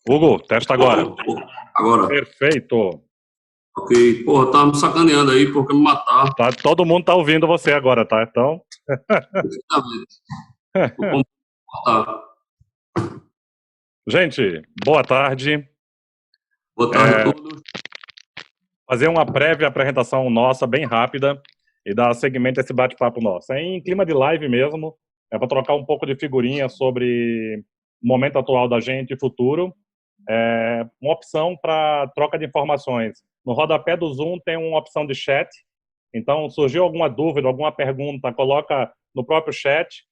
Hugo, testa agora. Agora. Perfeito. Ok. Porra, tá me sacaneando aí, porque me matar. Todo mundo tá ouvindo você agora, tá? Então. Vou comportar. Gente, boa tarde. Boa tarde a todos. Fazer uma prévia apresentação nossa, bem rápida, e dar seguimento a esse bate-papo nosso. É em clima de live mesmo, é para trocar um pouco de figurinha sobre o momento atual da gente e futuro. Uma opção para troca de informações. No rodapé do Zoom tem uma opção de chat, então surgiu alguma dúvida, alguma pergunta, coloca no próprio chat.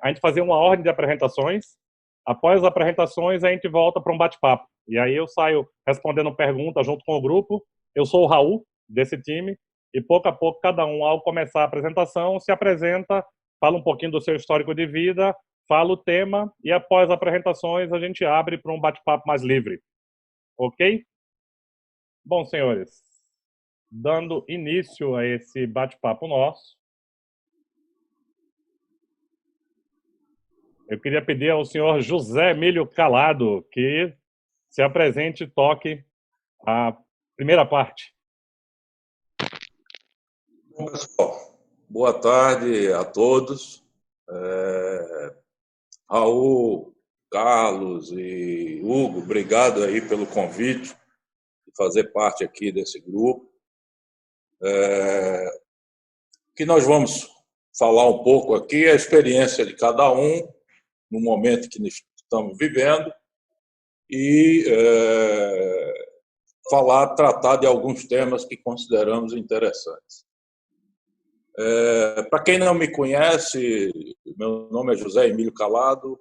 A gente fazia uma ordem de apresentações. Após as apresentações, a gente volta para um bate-papo. E aí eu saio respondendo perguntas junto com o grupo. Eu sou o Raul, desse time, e pouco a pouco, cada um, ao começar a apresentação, se apresenta, fala um pouquinho do seu histórico de vida, fala o tema, e após as apresentações, a gente abre para um bate-papo mais livre. Ok? Bom, senhores, dando início a esse bate-papo nosso, eu queria pedir ao senhor José Emílio Calado que se apresente e toque a primeira parte. Bom, pessoal, boa tarde a todos. Raul, Carlos e Hugo, obrigado aí pelo convite de fazer parte aqui desse grupo. O que nós vamos falar um pouco aqui é a experiência de cada um no momento que estamos vivendo e tratar de alguns temas que consideramos interessantes. Para quem não me conhece, meu nome é José Emílio Calado,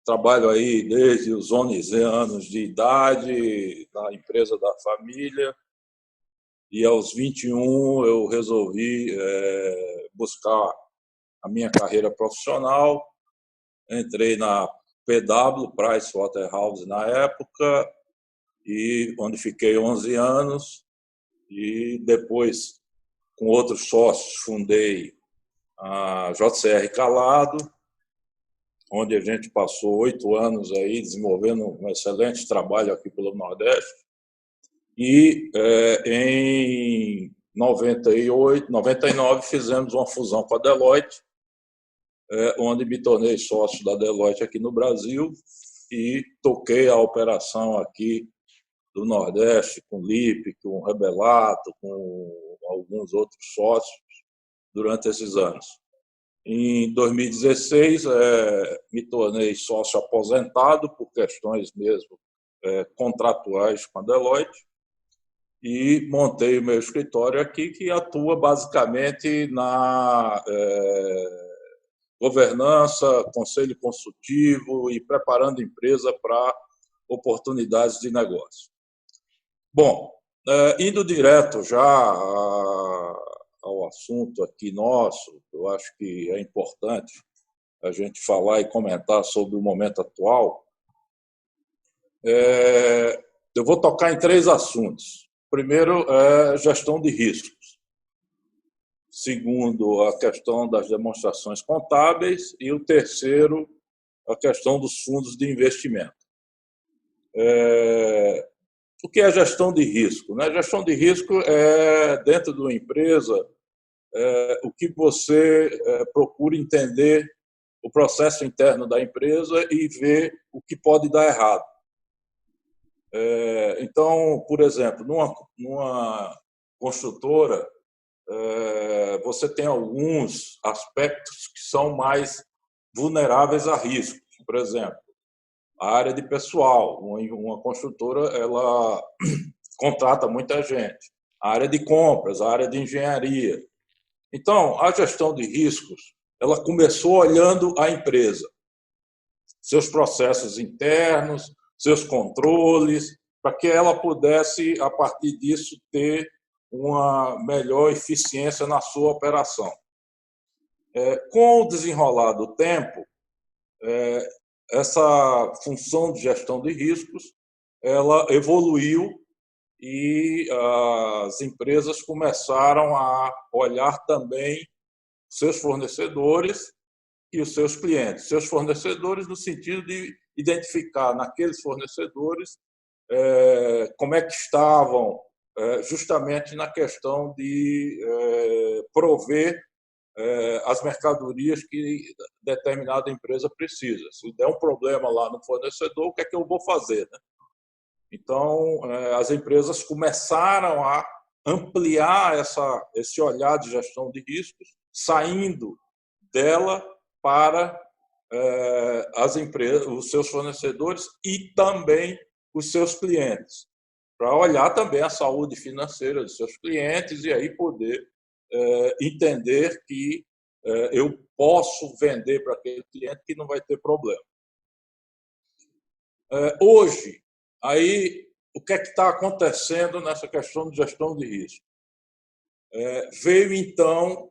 trabalho aí desde os 11 anos de idade na empresa da família e aos 21 eu resolvi buscar a minha carreira profissional. Entrei na PW, Pricewaterhouse na época, e onde fiquei 11 anos e depois, com outros sócios, fundei a JCR Calado, onde a gente passou 8 anos aí desenvolvendo um excelente trabalho aqui pelo Nordeste. E em 98, 99 fizemos uma fusão com a Deloitte, onde me tornei sócio da Deloitte aqui no Brasil e toquei a operação aqui do Nordeste com o Lipe, com o Rebelato, com alguns outros sócios durante esses anos. Em 2016, me tornei sócio aposentado por questões mesmo contratuais com a Deloitte e montei o meu escritório aqui, que atua basicamente na governança, conselho consultivo e preparando a empresa para oportunidades de negócio. Bom, indo direto já ao assunto aqui nosso, eu acho que é importante a gente falar e comentar sobre o momento atual. Eu vou tocar em 3 assuntos. Primeiro, gestão de riscos. Segundo, a questão das demonstrações contábeis. E o terceiro, a questão dos fundos de investimento. O que é gestão de risco? Gestão de risco é, dentro de uma empresa, o que você procura entender o processo interno da empresa e ver o que pode dar errado. Então, por exemplo, numa construtora, você tem alguns aspectos que são mais vulneráveis a riscos. Por exemplo, a área de pessoal. Uma construtora, ela contrata muita gente. A área de compras, a área de engenharia. Então, a gestão de riscos, ela começou olhando a empresa, seus processos internos, seus controles, para que ela pudesse, a partir disso, ter uma melhor eficiência na sua operação. Com o desenrolar do tempo, essa função de gestão de riscos, ela evoluiu e as empresas começaram a olhar também seus fornecedores e os seus clientes. Seus fornecedores no sentido de identificar naqueles fornecedores como é que estavam, justamente na questão de prover as mercadorias que determinada empresa precisa. Se der um problema lá no fornecedor, o que é que eu vou fazer, né? Então, as empresas começaram a ampliar esse olhar de gestão de riscos, saindo dela para as empresas, os seus fornecedores e também os seus clientes, para olhar também a saúde financeira dos seus clientes e aí poder entender que eu posso vender para aquele cliente que não vai ter problema. Hoje, aí, o que é que está acontecendo nessa questão de gestão de risco? Veio, então,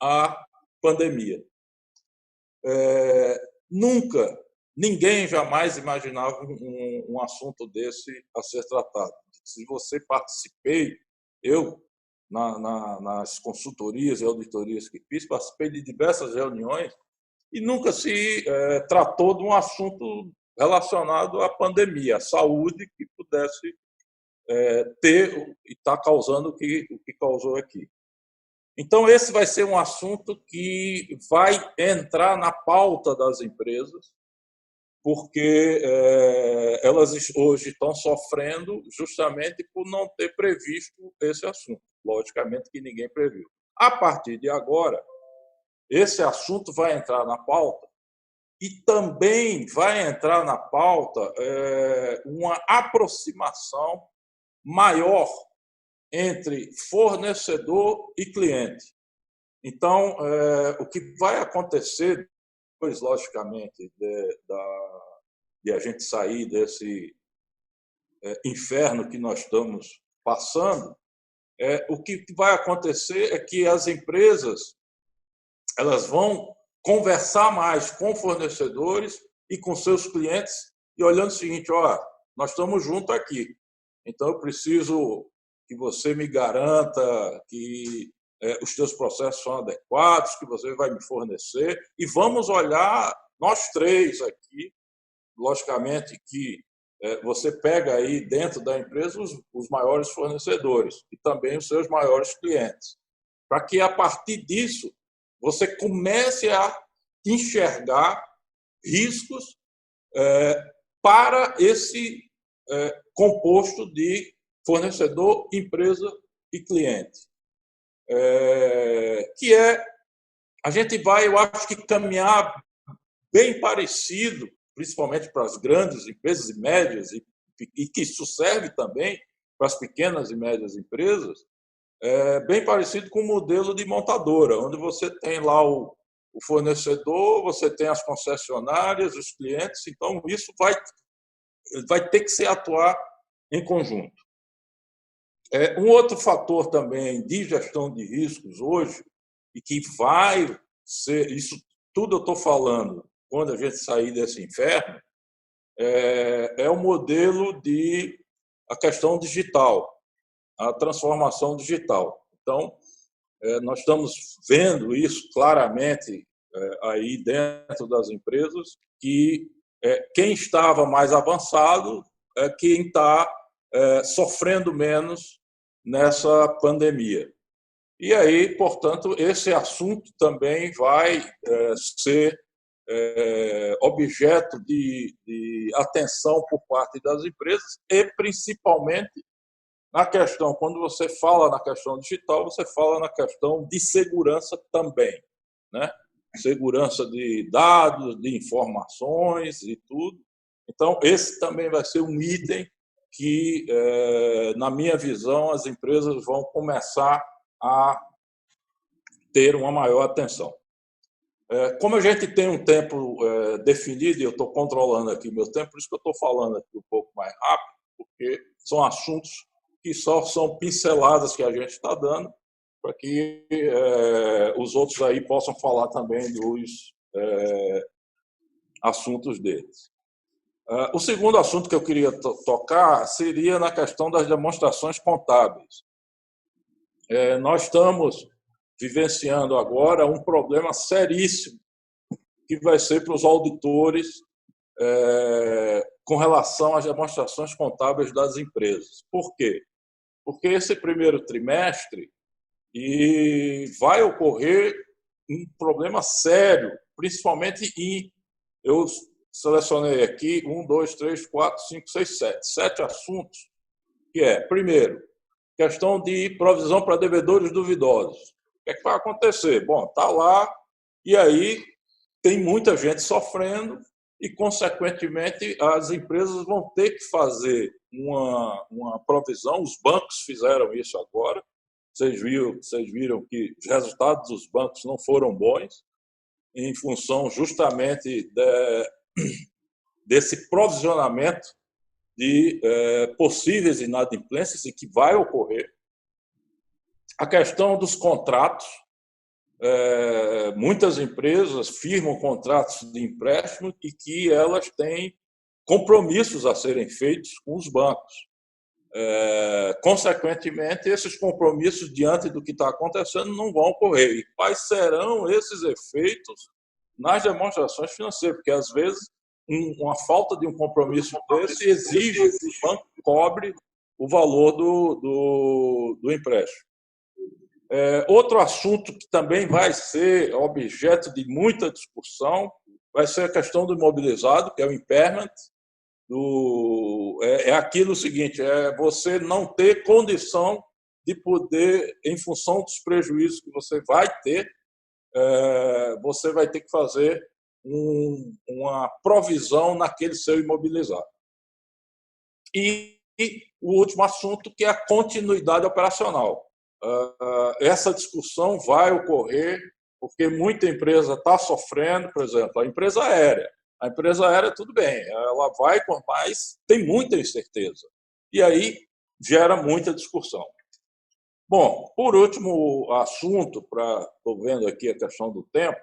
a pandemia. Ninguém jamais imaginava um assunto desse a ser tratado. Se você participei, eu, nas consultorias e auditorias que fiz, participei de diversas reuniões e nunca se tratou de um assunto relacionado à pandemia, à saúde que pudesse ter e estar causando o que causou aqui. Então, esse vai ser um assunto que vai entrar na pauta das empresas, porque elas hoje estão sofrendo justamente por não ter previsto esse assunto. Logicamente que ninguém previu. A partir de agora, esse assunto vai entrar na pauta e também vai entrar na pauta uma aproximação maior entre fornecedor e cliente. Então, o que vai acontecer depois, logicamente, de a gente sair desse inferno que nós estamos passando, o que vai acontecer é que as empresas elas vão conversar mais com fornecedores e com seus clientes e olhando o seguinte, nós estamos juntos aqui, então eu preciso que você me garanta que os teus processos são adequados, que você vai me fornecer, e vamos olhar nós três aqui, logicamente que você pega aí dentro da empresa os maiores fornecedores e também os seus maiores clientes, para que a partir disso você comece a enxergar riscos para esse composto de fornecedor, empresa e cliente. Que a gente vai, eu acho que caminhar bem parecido, principalmente para as grandes empresas e médias, e que isso serve também para as pequenas e médias empresas, bem parecido com o modelo de montadora, onde você tem lá o fornecedor, você tem as concessionárias, os clientes, então isso vai ter que se atuar em conjunto. Um outro fator também de gestão de riscos hoje, e que vai ser, isso tudo eu estou falando quando a gente sair desse inferno, é o modelo a questão digital, a transformação digital. Então, nós estamos vendo isso claramente aí dentro das empresas, que quem estava mais avançado é quem está sofrendo menos nessa pandemia. E aí, portanto, esse assunto também vai ser objeto de atenção por parte das empresas e, principalmente, na questão, quando você fala na questão digital, você fala na questão de segurança também, né? Segurança de dados, de informações e tudo. Então, esse também vai ser um item que, na minha visão, as empresas vão começar a ter uma maior atenção. Como a gente tem um tempo definido, e eu estou controlando aqui o meu tempo, por isso que eu estou falando aqui um pouco mais rápido, porque são assuntos que só são pinceladas que a gente está dando, para que os outros aí possam falar também dos assuntos deles. O segundo assunto que eu queria tocar seria na questão das demonstrações contábeis. Nós estamos vivenciando agora um problema seríssimo que vai ser para os auditores com relação às demonstrações contábeis das empresas. Por quê? Porque esse primeiro trimestre vai ocorrer um problema sério, principalmente eu selecionei aqui 1, 2, 3, 4, 5, 6, 7. 7 assuntos, que primeiro, questão de provisão para devedores duvidosos. O que é que vai acontecer? Bom, está lá, e aí tem muita gente sofrendo e, consequentemente, as empresas vão ter que fazer uma provisão. Os bancos fizeram isso agora. Vocês viram que os resultados dos bancos não foram bons, em função justamente desse provisionamento de possíveis inadimplências e que vai ocorrer. A questão dos contratos. Muitas empresas firmam contratos de empréstimo e que elas têm compromissos a serem feitos com os bancos. Consequentemente, esses compromissos, diante do que está acontecendo, não vão ocorrer. E quais serão esses efeitos nas demonstrações financeiras? Porque, às vezes, uma falta de um compromisso desse exige que o banco cobre o valor do empréstimo. Outro assunto que também vai ser objeto de muita discussão vai ser a questão do imobilizado, que é o impairment. Aquilo seguinte, você não ter condição de poder, em função dos prejuízos que você vai ter, você vai ter que fazer uma provisão naquele seu imobilizado. E o último assunto, que é a continuidade operacional. Essa discussão vai ocorrer porque muita empresa está sofrendo, por exemplo, a empresa aérea. A empresa aérea, tudo bem, ela vai, mas tem muita incerteza. E aí gera muita discussão. Bom, por último assunto, estou vendo aqui a questão do tempo,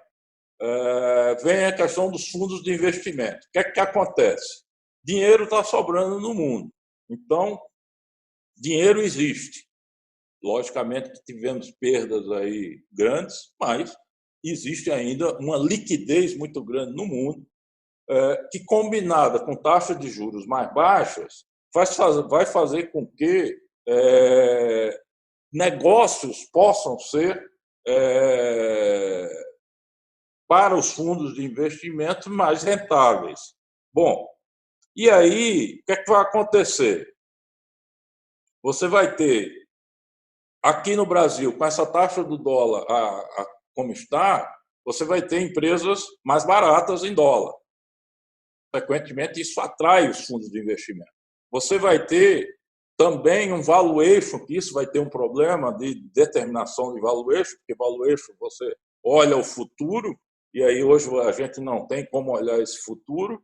vem a questão dos fundos de investimento. O que é que acontece? Dinheiro está sobrando no mundo. Então, dinheiro existe. Logicamente que tivemos perdas aí grandes, mas existe ainda uma liquidez muito grande no mundo, que, combinada com taxas de juros mais baixas, vai fazer com que negócios possam ser, para os fundos de investimento, mais rentáveis. Bom, e aí, o que é que vai acontecer? Você vai ter, aqui no Brasil, com essa taxa do dólar como está, você vai ter empresas mais baratas em dólar. Consequentemente, isso atrai os fundos de investimento. Você vai ter também um valuation, que isso vai ter um problema de determinação de valuation, porque valuation você olha o futuro, e aí hoje a gente não tem como olhar esse futuro.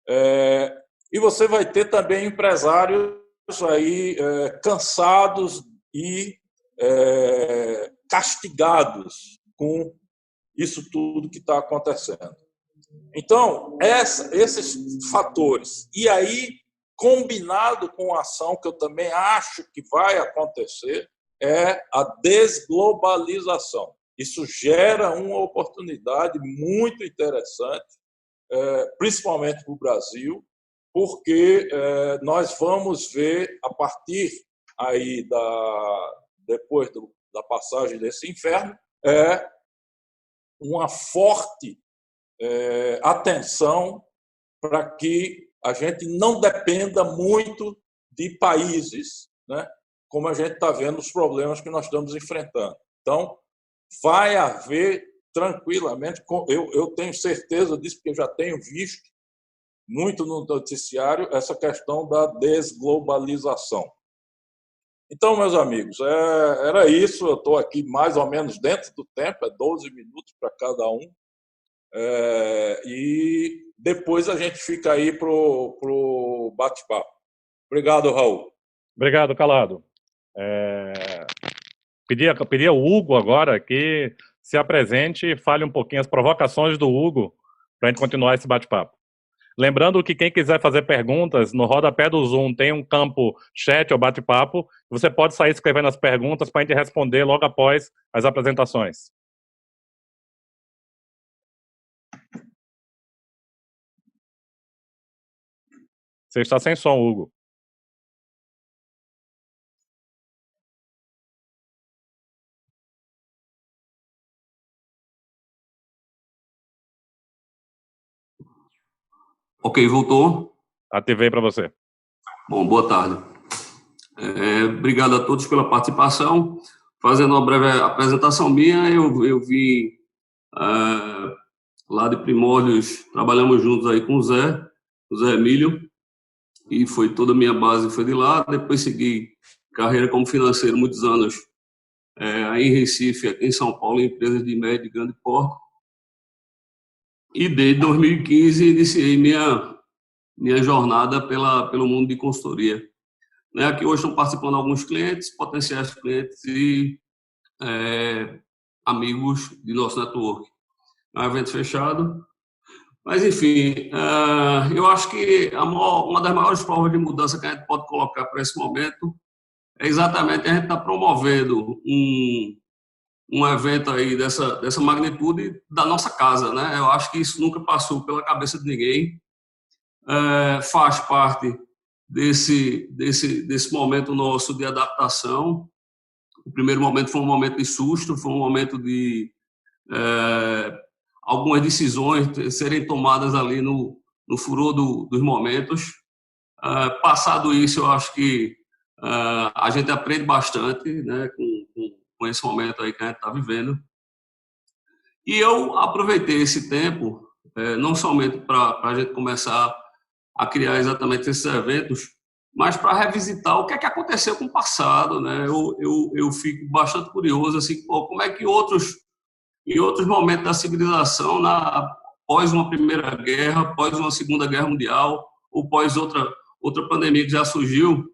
E você vai ter também empresários aí cansados e castigados com isso tudo que está acontecendo. Então, esses fatores, e aí, combinado com a ação que eu também acho que vai acontecer, é a desglobalização. Isso gera uma oportunidade muito interessante, principalmente para o Brasil, porque nós vamos ver, a partir aí depois da passagem desse inferno, uma forte atenção para que a gente não dependa muito de países, né? Como a gente está vendo os problemas que nós estamos enfrentando. Então, vai haver tranquilamente, eu tenho certeza disso, porque eu já tenho visto muito no noticiário essa questão da desglobalização. Então, meus amigos, era isso. Eu estou aqui mais ou menos dentro do tempo, 12 minutos para cada um. E depois a gente fica aí pro bate-papo. Obrigado, Raul. Obrigado, Calado. Pedir ao Hugo agora que se apresente e fale um pouquinho as provocações do Hugo para a gente continuar esse bate-papo. Lembrando que quem quiser fazer perguntas, no rodapé do Zoom tem um campo chat ou bate-papo. Você pode sair escrevendo as perguntas para a gente responder logo após as apresentações. Você está sem som, Hugo. Ok, voltou. Ativei para você. Bom, boa tarde. Obrigado a todos pela participação. Fazendo uma breve apresentação minha, eu vim lá de Primórdios, trabalhamos juntos aí com o Zé Emílio, e foi toda a minha base foi de lá. Depois segui carreira como financeiro muitos anos aí em Recife, aqui em São Paulo, em empresas de médio e grande porte. E desde 2015 iniciei minha jornada pelo mundo de consultoria. Aqui hoje estão participando alguns clientes, potenciais clientes e amigos de nosso network. É um evento fechado. Mas, enfim, eu acho que uma das maiores provas de mudança que a gente pode colocar para esse momento é exatamente a gente estar promovendo um evento aí dessa magnitude da nossa casa, né? Eu acho que isso nunca passou pela cabeça de ninguém. Faz parte desse momento nosso de adaptação. O primeiro momento foi um momento de susto, foi um momento de algumas decisões serem tomadas ali no furor dos momentos. Passado isso, eu acho que a gente aprende bastante, né, com esse momento aí que a gente está vivendo. E eu aproveitei esse tempo, não somente para a gente começar a criar exatamente esses eventos, mas para revisitar o que é que aconteceu com o passado, né? Eu fico bastante curioso, assim, como é que em outros momentos da civilização, após uma Primeira Guerra, após uma Segunda Guerra Mundial, ou após outra pandemia que já surgiu,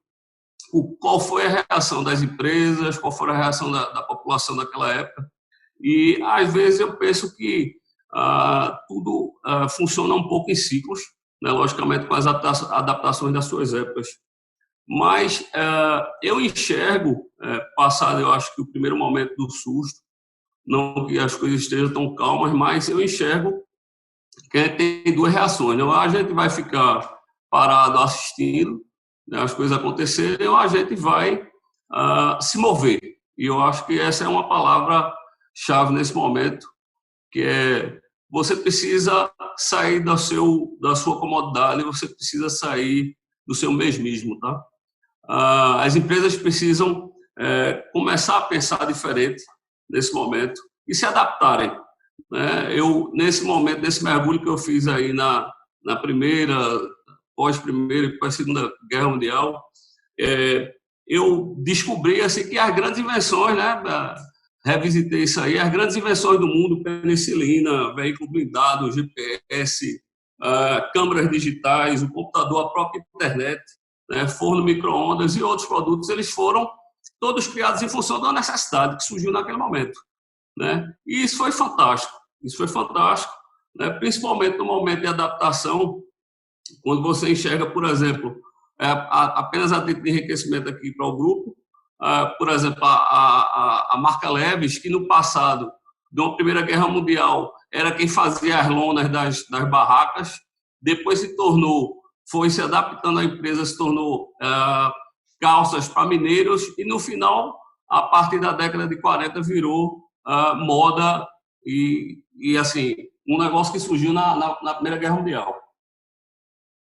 qual foi a reação das empresas, qual foi a reação da população daquela época. E, às vezes, eu penso que tudo funciona um pouco em ciclos, né? Logicamente, com as adaptações das suas épocas. Mas eu enxergo, passado, eu acho que o primeiro momento do susto, não que as coisas estejam tão calmas, mas eu enxergo que a gente tem duas reações. Ou a gente vai ficar parado assistindo, né, as coisas acontecerem, ou a gente vai se mover. E eu acho que essa é uma palavra-chave nesse momento, que é você precisa sair da sua comodidade, você precisa sair do seu mesmismo, tá? As empresas precisam começar a pensar diferente nesse momento e se adaptarem, né? Nesse momento, nesse mergulho que eu fiz aí na primeira, pós-primeira e pós-segunda guerra mundial, eu descobri assim, que as grandes invenções, né, revisitei isso aí, as grandes invenções do mundo, penicilina, veículo blindado, GPS, câmeras digitais, o computador, a própria internet, né, forno micro-ondas e outros produtos, eles foram todos criados em função da necessidade que surgiu naquele momento, né? E isso foi fantástico, né? Principalmente no momento de adaptação, quando você enxerga, por exemplo, apenas a título de enriquecimento aqui para o grupo, por exemplo, a marca Leves, que no passado, de uma Primeira Guerra Mundial, era quem fazia as lonas das barracas, depois foi se adaptando à empresa, se tornou calças para mineiros, e no final, a partir da década de 40, virou moda e assim, um negócio que surgiu na Primeira Guerra Mundial.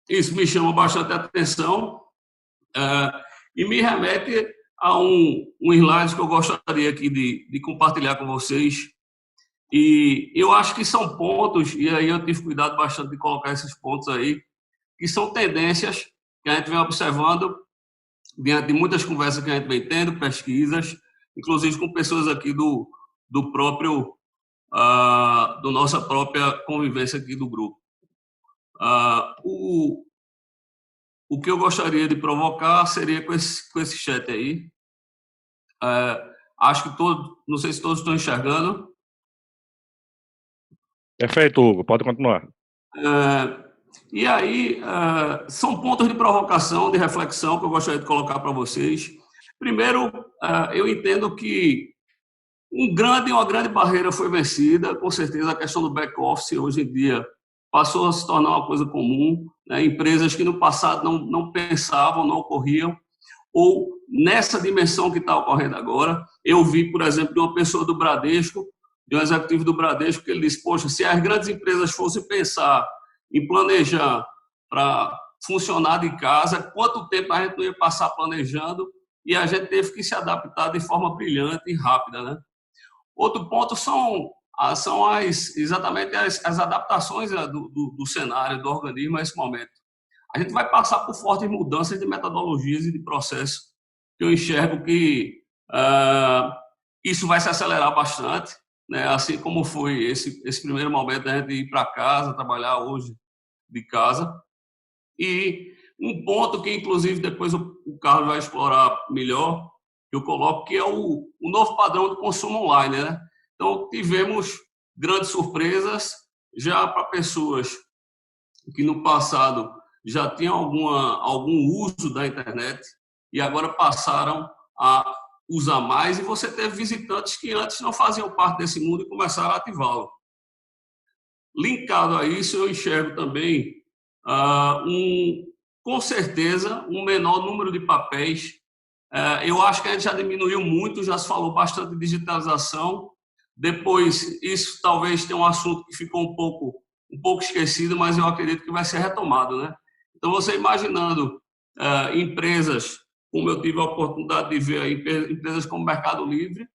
Isso me chama bastante atenção e me remete a um slide que eu gostaria aqui de compartilhar com vocês. E eu acho que são pontos, e aí eu tive cuidado bastante de colocar esses pontos aí, que são tendências que a gente vem observando diante de muitas conversas que a gente vem tendo, pesquisas, inclusive com pessoas aqui do nossa própria convivência aqui do grupo. O que eu gostaria de provocar seria com esse chat aí. Acho que não sei se todos estão enxergando. Perfeito, Hugo. Pode continuar. E aí, são pontos de provocação, de reflexão que eu gostaria de colocar para vocês. Primeiro, eu entendo que uma grande barreira foi vencida, com certeza a questão do back-office hoje em dia passou a se tornar uma coisa comum, né? Empresas que no passado não pensavam, não ocorriam, ou nessa dimensão que está ocorrendo agora. Eu vi, por exemplo, de uma pessoa do Bradesco, de um executivo do Bradesco, que ele disse, poxa, se as grandes empresas fossem pensar em planejar para funcionar de casa, quanto tempo a gente não ia passar planejando, e a gente teve que se adaptar de forma brilhante e rápida, né? Outro ponto são exatamente as adaptações do cenário, do organismo a esse momento. A gente vai passar por fortes mudanças de metodologias e de processos, que eu enxergo que isso vai se acelerar bastante, né? Assim como foi esse primeiro momento da gente ir para casa, trabalhar hoje de casa. E um ponto que, inclusive, depois o Carlos vai explorar melhor, que eu coloco, que é o novo padrão de consumo online, né? Então, tivemos grandes surpresas já para pessoas que no passado já tinham algum uso da internet e agora passaram a usar mais, e você teve visitantes que antes não faziam parte desse mundo e começaram a ativá-lo. Linkado a isso, eu enxergo também, com certeza, um menor número de papéis. Eu acho que a gente já diminuiu muito, já se falou bastante de digitalização. Depois, isso talvez tenha um assunto que ficou um pouco esquecido, mas eu acredito que vai ser retomado, né? Então, você imaginando empresas, como eu tive a oportunidade de ver aí, empresas como Mercado Livre,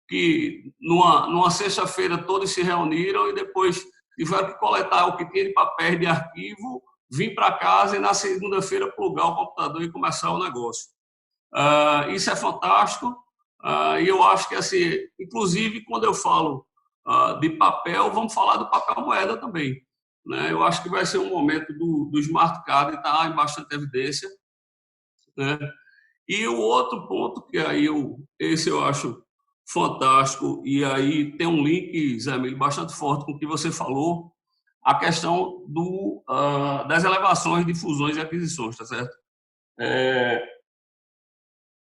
que numa sexta-feira todos se reuniram e depois tiveram que coletar o que tinha de papel de arquivo, vir para casa e na segunda-feira plugar o computador e começar o negócio. Isso é fantástico, e eu acho que, assim, inclusive, quando eu falo de papel, vamos falar do papel moeda também, né? Eu acho que vai ser um momento do smart card estar em bastante evidência, né? E o outro ponto, que aí esse eu acho fantástico, e aí tem um link, Zé Emílio, bastante forte com o que você falou, a questão das elevações de fusões e aquisições, tá certo?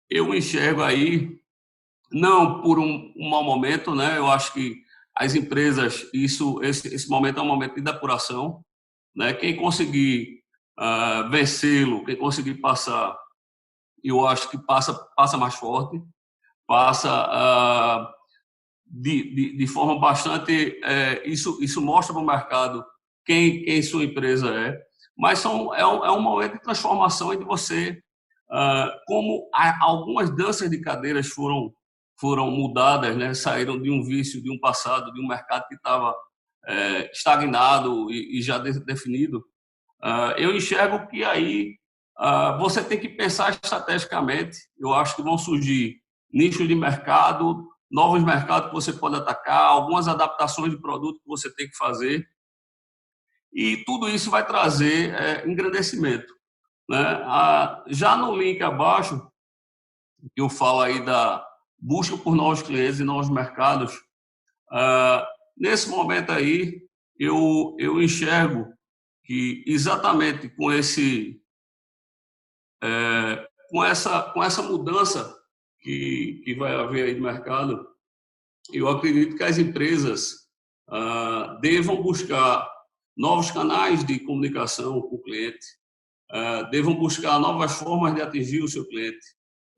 Eu enxergo aí, não por um mau momento, né? Eu acho que as empresas, esse momento é um momento de depuração, né? Quem conseguir vencê-lo, quem conseguir passar, eu acho que passa mais forte, passa de forma bastante... Isso mostra para o mercado quem sua empresa é, mas é um momento de transformação entre você, como algumas danças de cadeiras foram mudadas, né? Saíram de um vício, de um passado, de um mercado que estava estagnado e já definido. Eu enxergo que aí você tem que pensar estrategicamente. Eu acho que vão surgir nichos de mercado, novos mercados que você pode atacar, algumas adaptações de produto que você tem que fazer, e tudo isso vai trazer engrandecimento, né? Já no link abaixo, eu falo aí da busca por novos clientes e novos mercados. Nesse momento aí, eu enxergo que exatamente com essa mudança que vai haver aí no mercado, eu acredito que as empresas devam buscar novos canais de comunicação com o cliente, devam buscar novas formas de atingir o seu cliente,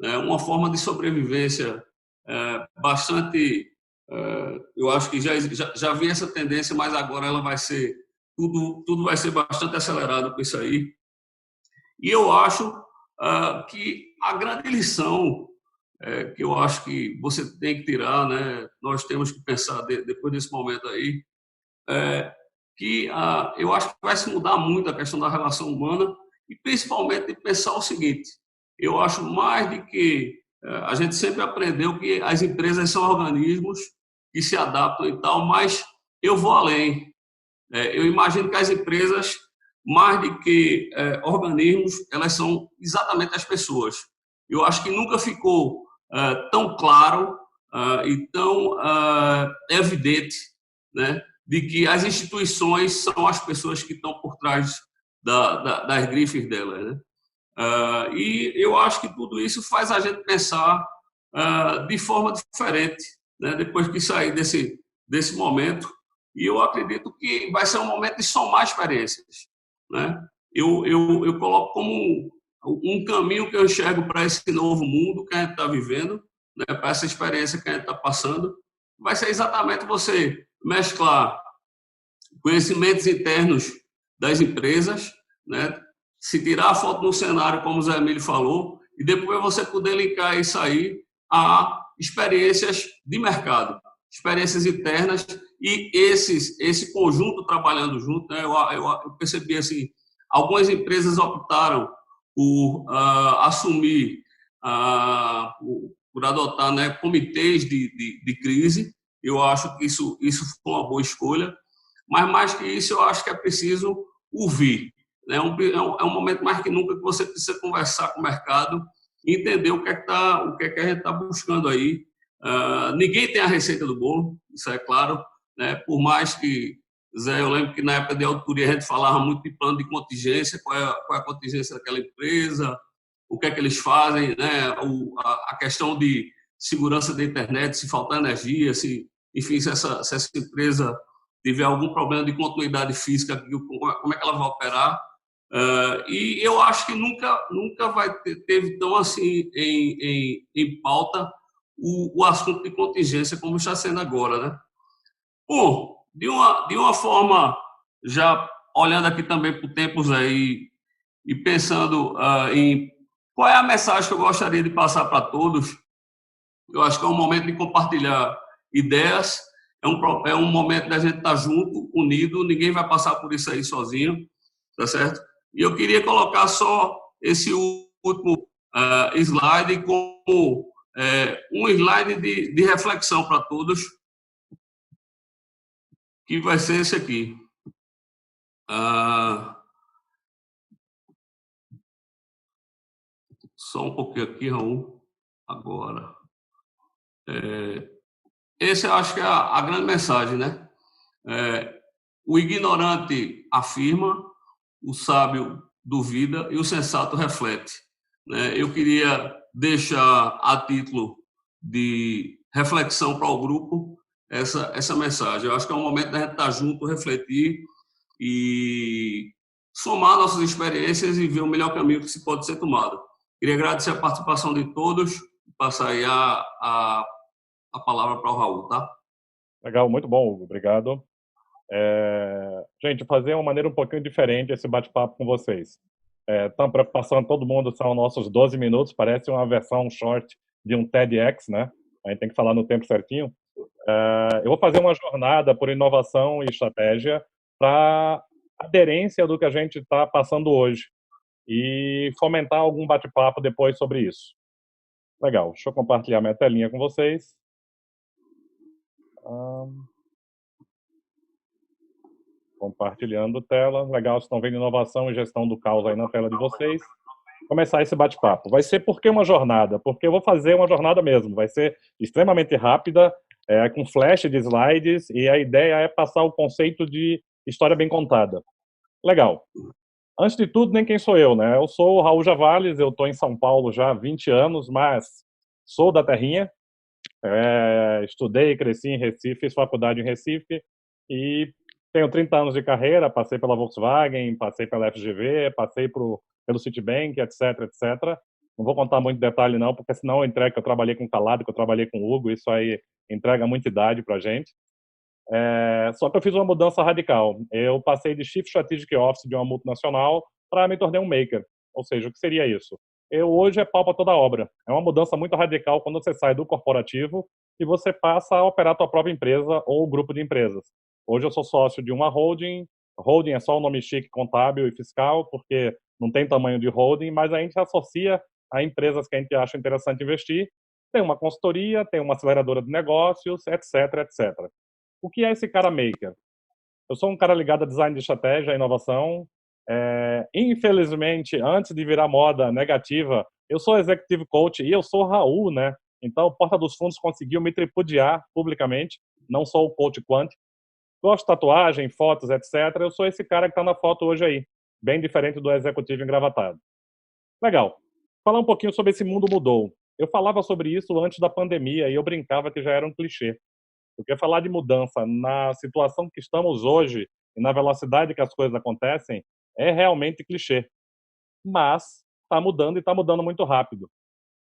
né? Uma forma de sobrevivência bastante... eu acho que já vi essa tendência, mas agora ela vai ser... Tudo vai ser bastante acelerado com isso aí. E eu acho que a grande lição que eu acho que você tem que tirar, né, nós temos que pensar depois desse momento aí, que eu acho que vai se mudar muito a questão da relação humana, e principalmente de pensar o seguinte: eu acho mais de que a gente sempre aprendeu que as empresas são organismos que se adaptam e tal, mas eu vou além. Eu imagino que as empresas, mais do que organismos, elas são exatamente as pessoas. Eu acho que nunca ficou tão claro e tão evidente, né, de que as instituições são as pessoas que estão por trás das grifes delas, né? E eu acho que tudo isso faz a gente pensar de forma diferente, né? Depois que sair desse momento, E eu acredito que vai ser um momento de somar experiências, né? Eu coloco como um caminho que eu enxergo para esse novo mundo que a gente está vivendo, né? Para essa experiência que a gente está passando, vai ser exatamente você mesclar conhecimentos internos das empresas, né? Se tirar a foto no cenário, como o Zé Emílio falou, e depois você poder linkar isso aí a experiências de mercado, experiências internas e esse conjunto trabalhando junto, né? Eu percebi assim, algumas empresas optaram por assumir, por adotar, né, comitês de crise. Eu acho que isso foi uma boa escolha, mas mais que isso, eu acho que é preciso ouvir. É um momento mais que nunca que você precisa conversar com o mercado e entender o que é que a gente está buscando aí. Ninguém tem a receita do bolo, isso é claro, né? Por mais que, Zé, eu lembro que na época de auditoria a gente falava muito de plano de contingência, qual é a contingência daquela empresa, o que é que eles fazem, né? A questão de segurança da internet, se faltar energia, enfim, se essa empresa tiver algum problema de continuidade física, como é que ela vai operar. E eu acho que nunca teve tão assim em pauta o assunto de contingência como está sendo agora, né? Bom, de uma forma, já olhando aqui também para o tempos aí e pensando em qual é a mensagem que eu gostaria de passar para todos, eu acho que é um momento de compartilhar ideias, é um momento da gente estar junto, unido, ninguém vai passar por isso aí sozinho, tá certo? E eu queria colocar só esse último slide como um slide de reflexão para todos, que vai ser esse aqui. Só um pouquinho aqui, Raul. Agora. Esse eu acho que é a grande mensagem, né? O ignorante afirma, o sábio duvida e o sensato reflete. Né? Eu queria deixar a título de reflexão para o grupo essa mensagem. Eu acho que é um momento da gente estar junto, refletir e somar nossas experiências e ver o melhor caminho que se pode ser tomado. Queria agradecer a participação de todos e passar aí a palavra para o Raul, tá? Legal, muito bom, Hugo. Obrigado. Gente, fazer uma maneira um pouquinho diferente esse bate-papo com vocês. Então, para passando todo mundo, são nossos 12 minutos, parece uma versão short de um TEDx, né? A gente tem que falar no tempo certinho. Eu vou fazer uma jornada por inovação e estratégia para aderência do que a gente está passando hoje e fomentar algum bate-papo depois sobre isso. Legal, deixa eu compartilhar minha telinha com vocês. Compartilhando tela. Legal, vocês estão vendo inovação e gestão do caos aí na tela de vocês. Começar esse bate-papo. Vai ser por que uma jornada? Porque eu vou fazer uma jornada mesmo. Vai ser extremamente rápida, com flash de slides, e a ideia é passar o conceito de história bem contada. Legal. Antes de tudo, nem quem sou eu, né? Eu sou o Raul Javales, eu estou em São Paulo já há 20 anos, mas sou da terrinha. Estudei, cresci em Recife, fiz faculdade em Recife e tenho 30 anos de carreira, passei pela Volkswagen, passei pela FGV, passei pelo Citibank, etc, etc. Não vou contar muito detalhe não, porque senão eu entrego que eu trabalhei com Calado, que eu trabalhei com Hugo, isso aí entrega muita idade pra gente. Só que eu fiz uma mudança radical. Eu passei de Chief Strategic Officer de uma multinacional para me tornar um maker. Ou seja, o que seria isso? Eu hoje é pau para toda obra. É uma mudança muito radical quando você sai do corporativo e você passa a operar a tua própria empresa ou grupo de empresas. Hoje eu sou sócio de uma holding. Holding é só um nome chique contábil e fiscal, porque não tem tamanho de holding, mas a gente associa a empresas que a gente acha interessante investir. Tem uma consultoria, tem uma aceleradora de negócios, etc, etc. O que é esse cara maker? Eu sou um cara ligado a design de estratégia, a inovação. Infelizmente, antes de virar moda negativa, eu sou executive coach e eu sou Raul, né? Então, o Porta dos Fundos conseguiu me tripudiar publicamente. Não sou o coach quântico. Gosto de tatuagem, fotos, etc. Eu sou esse cara que está na foto hoje aí. Bem diferente do executivo engravatado. Legal. Falar um pouquinho sobre esse mundo mudou. Eu falava sobre isso antes da pandemia e eu brincava que já era um clichê. Porque falar de mudança na situação que estamos hoje e na velocidade que as coisas acontecem é realmente clichê. Mas está mudando e está mudando muito rápido.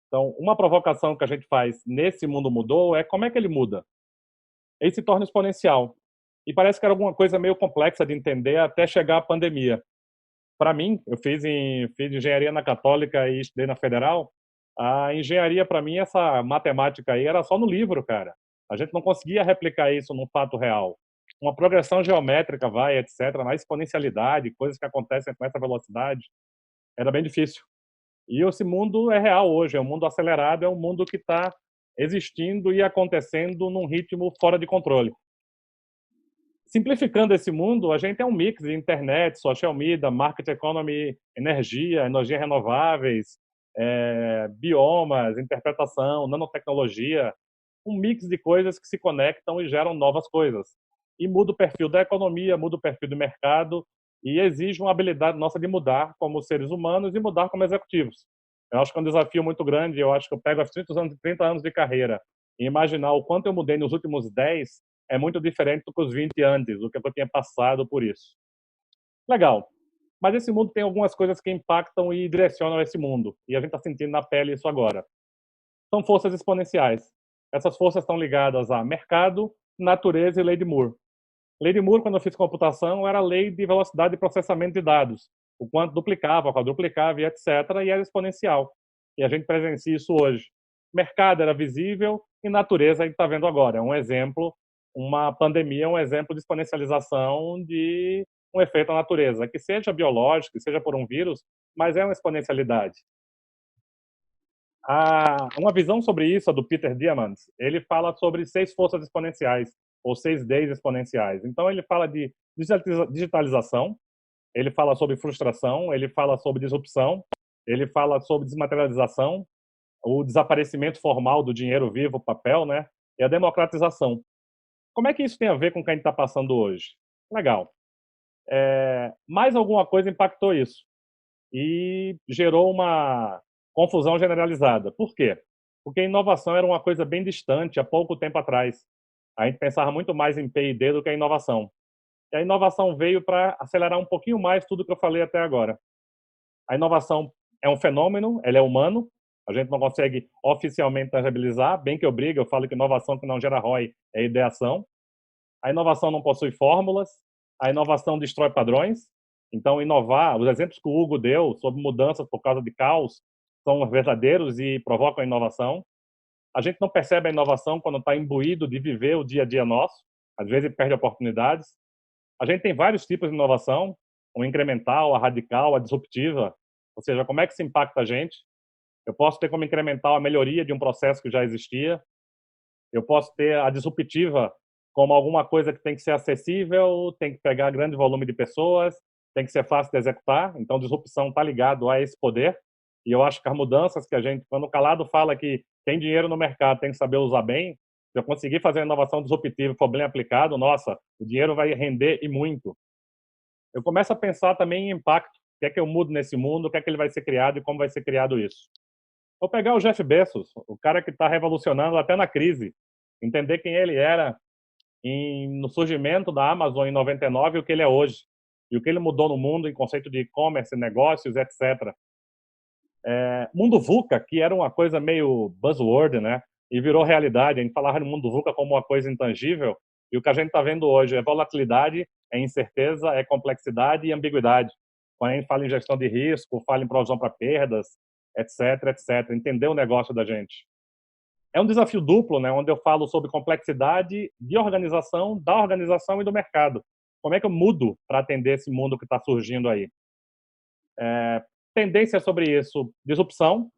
Então, uma provocação que a gente faz nesse mundo mudou é como é que ele muda? Ele se torna exponencial. E parece que era alguma coisa meio complexa de entender até chegar a pandemia. Para mim, eu fiz engenharia na Católica e estudei na Federal. A engenharia, para mim, essa matemática aí era só no livro, cara. A gente não conseguia replicar isso num fato real. Uma progressão geométrica vai, etc., na exponencialidade, coisas que acontecem com essa velocidade, era bem difícil. E esse mundo é real hoje, é um mundo acelerado, é um mundo que está existindo e acontecendo num ritmo fora de controle. Simplificando esse mundo, a gente é um mix de internet, social media, market economy, energia, energias renováveis, biomas, interpretação, nanotecnologia, um mix de coisas que se conectam e geram novas coisas. E muda o perfil da economia, muda o perfil do mercado e exige uma habilidade nossa de mudar como seres humanos e mudar como executivos. Eu acho que é um desafio muito grande, eu acho que eu pego os 30 anos de carreira e imaginar o quanto eu mudei nos últimos 10 é muito diferente do que os 20 antes, do que eu tinha passado por isso. Legal. Mas esse mundo tem algumas coisas que impactam e direcionam esse mundo. E a gente está sentindo na pele isso agora. São forças exponenciais. Essas forças estão ligadas a mercado, natureza e lei de Moore. Lei de Moore, quando eu fiz computação, era a lei de velocidade de processamento de dados. O quanto duplicava, quadruplicava e etc. E era exponencial. E a gente presencia isso hoje. Mercado era visível e natureza a gente está vendo agora. É um exemplo, uma pandemia é um exemplo de exponencialização de um efeito da natureza, que seja biológico, que seja por um vírus, mas é uma exponencialidade. Uma visão sobre isso, a do Peter Diamandis, ele fala sobre 6 forças exponenciais, ou 6 Ds exponenciais. Então, ele fala de digitalização, ele fala sobre frustração, ele fala sobre disrupção, ele fala sobre desmaterialização, o desaparecimento formal do dinheiro vivo, papel, né? E a democratização. Como é que isso tem a ver com o que a gente está passando hoje? Legal. Mais alguma coisa impactou isso e gerou uma confusão generalizada. Por quê? Porque a inovação era uma coisa bem distante há pouco tempo atrás. A gente pensava muito mais em P&D do que em inovação. E a inovação veio para acelerar um pouquinho mais tudo que eu falei até agora. A inovação é um fenômeno, ela é humano, a gente não consegue oficialmente tangibilizar, bem que eu brigo, eu falo que inovação que não gera ROI é ideação. A inovação não possui fórmulas, a inovação destrói padrões. Então, inovar, os exemplos que o Hugo deu sobre mudanças por causa de caos são verdadeiros e provocam inovação. A gente não percebe a inovação quando está imbuído de viver o dia a dia nosso, às vezes perde oportunidades. A gente tem vários tipos de inovação, a incremental, a radical, a disruptiva, ou seja, como é que isso impacta a gente. Eu posso ter como incremental a melhoria de um processo que já existia, eu posso ter a disruptiva como alguma coisa que tem que ser acessível, tem que pegar grande volume de pessoas, tem que ser fácil de executar. Então, disrupção está ligado a esse poder. E eu acho que as mudanças que a gente, quando o Calado fala que tem dinheiro no mercado, tem que saber usar bem, se eu conseguir fazer uma inovação disruptiva e for bem aplicado, nossa, o dinheiro vai render e muito. Eu começo a pensar também em impacto. O que é que eu mudo nesse mundo, o que é que ele vai ser criado e como vai ser criado isso. Vou pegar o Jeff Bezos, o cara que está revolucionando até na crise, entender quem ele era no surgimento da Amazon em 99 e o que ele é hoje. E o que ele mudou no mundo em conceito de e-commerce, negócios, etc. Mundo VUCA, que era uma coisa meio buzzword, né? E virou realidade. A gente falava no mundo VUCA como uma coisa intangível. E o que a gente está vendo hoje é volatilidade, é incerteza, é complexidade e ambiguidade. Quando a gente fala em gestão de risco, fala em provisão para perdas, etc, etc. Entender o negócio da gente. É um desafio duplo, né, onde eu falo sobre complexidade de organização, da organização e do mercado. Como é que eu mudo para atender esse mundo que está surgindo aí? Tendência sobre isso, disrupção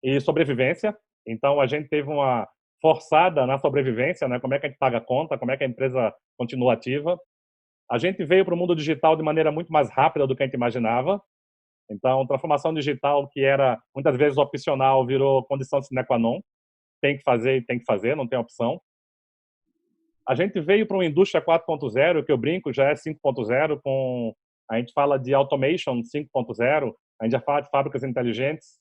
e sobrevivência. Então, a gente teve uma forçada na sobrevivência, né? Como é que a gente paga a conta, como é que a empresa continua ativa. A gente veio para o mundo digital de maneira muito mais rápida do que a gente imaginava. Então, transformação digital, que era muitas vezes opcional, virou condição sine qua non. Tem que fazer e tem que fazer, não tem opção. A gente veio para uma indústria 4.0, que eu brinco, já é 5.0, a gente fala de automation 5.0, a gente já fala de fábricas inteligentes,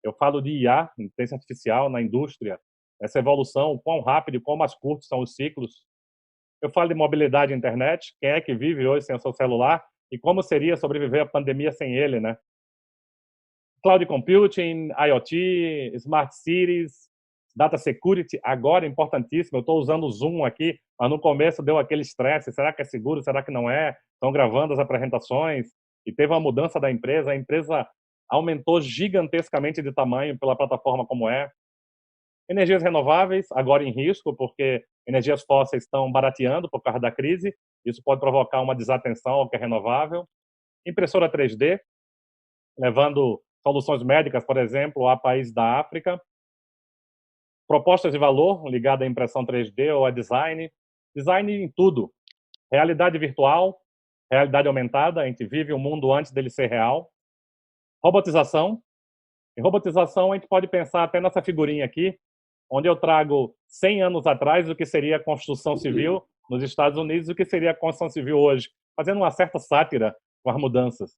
eu falo de IA, inteligência artificial na indústria, essa evolução, o quão rápido e quão mais curtos são os ciclos. Eu falo de mobilidade e internet, quem é que vive hoje sem o seu celular e como seria sobreviver à pandemia sem ele, né? Cloud computing, IoT, smart cities, data security, agora importantíssimo. Eu estou usando o Zoom aqui, mas no começo deu aquele estresse. Será que é seguro? Será que não é? Estão gravando as apresentações e teve uma mudança da empresa. A empresa aumentou gigantescamente de tamanho pela plataforma como é. Energias renováveis, agora em risco, porque energias fósseis estão barateando por causa da crise. Isso pode provocar uma desatenção ao que é renovável. Impressora 3D, levando soluções médicas, por exemplo, a países da África. Propostas de valor ligadas à impressão 3D ou a design. Design em tudo. Realidade virtual, realidade aumentada. A gente vive um mundo antes dele ser real. Robotização. Em robotização, a gente pode pensar até nessa figurinha aqui, onde eu trago 100 anos atrás o que seria a construção civil nos Estados Unidos e o que seria a construção civil hoje, fazendo uma certa sátira com as mudanças.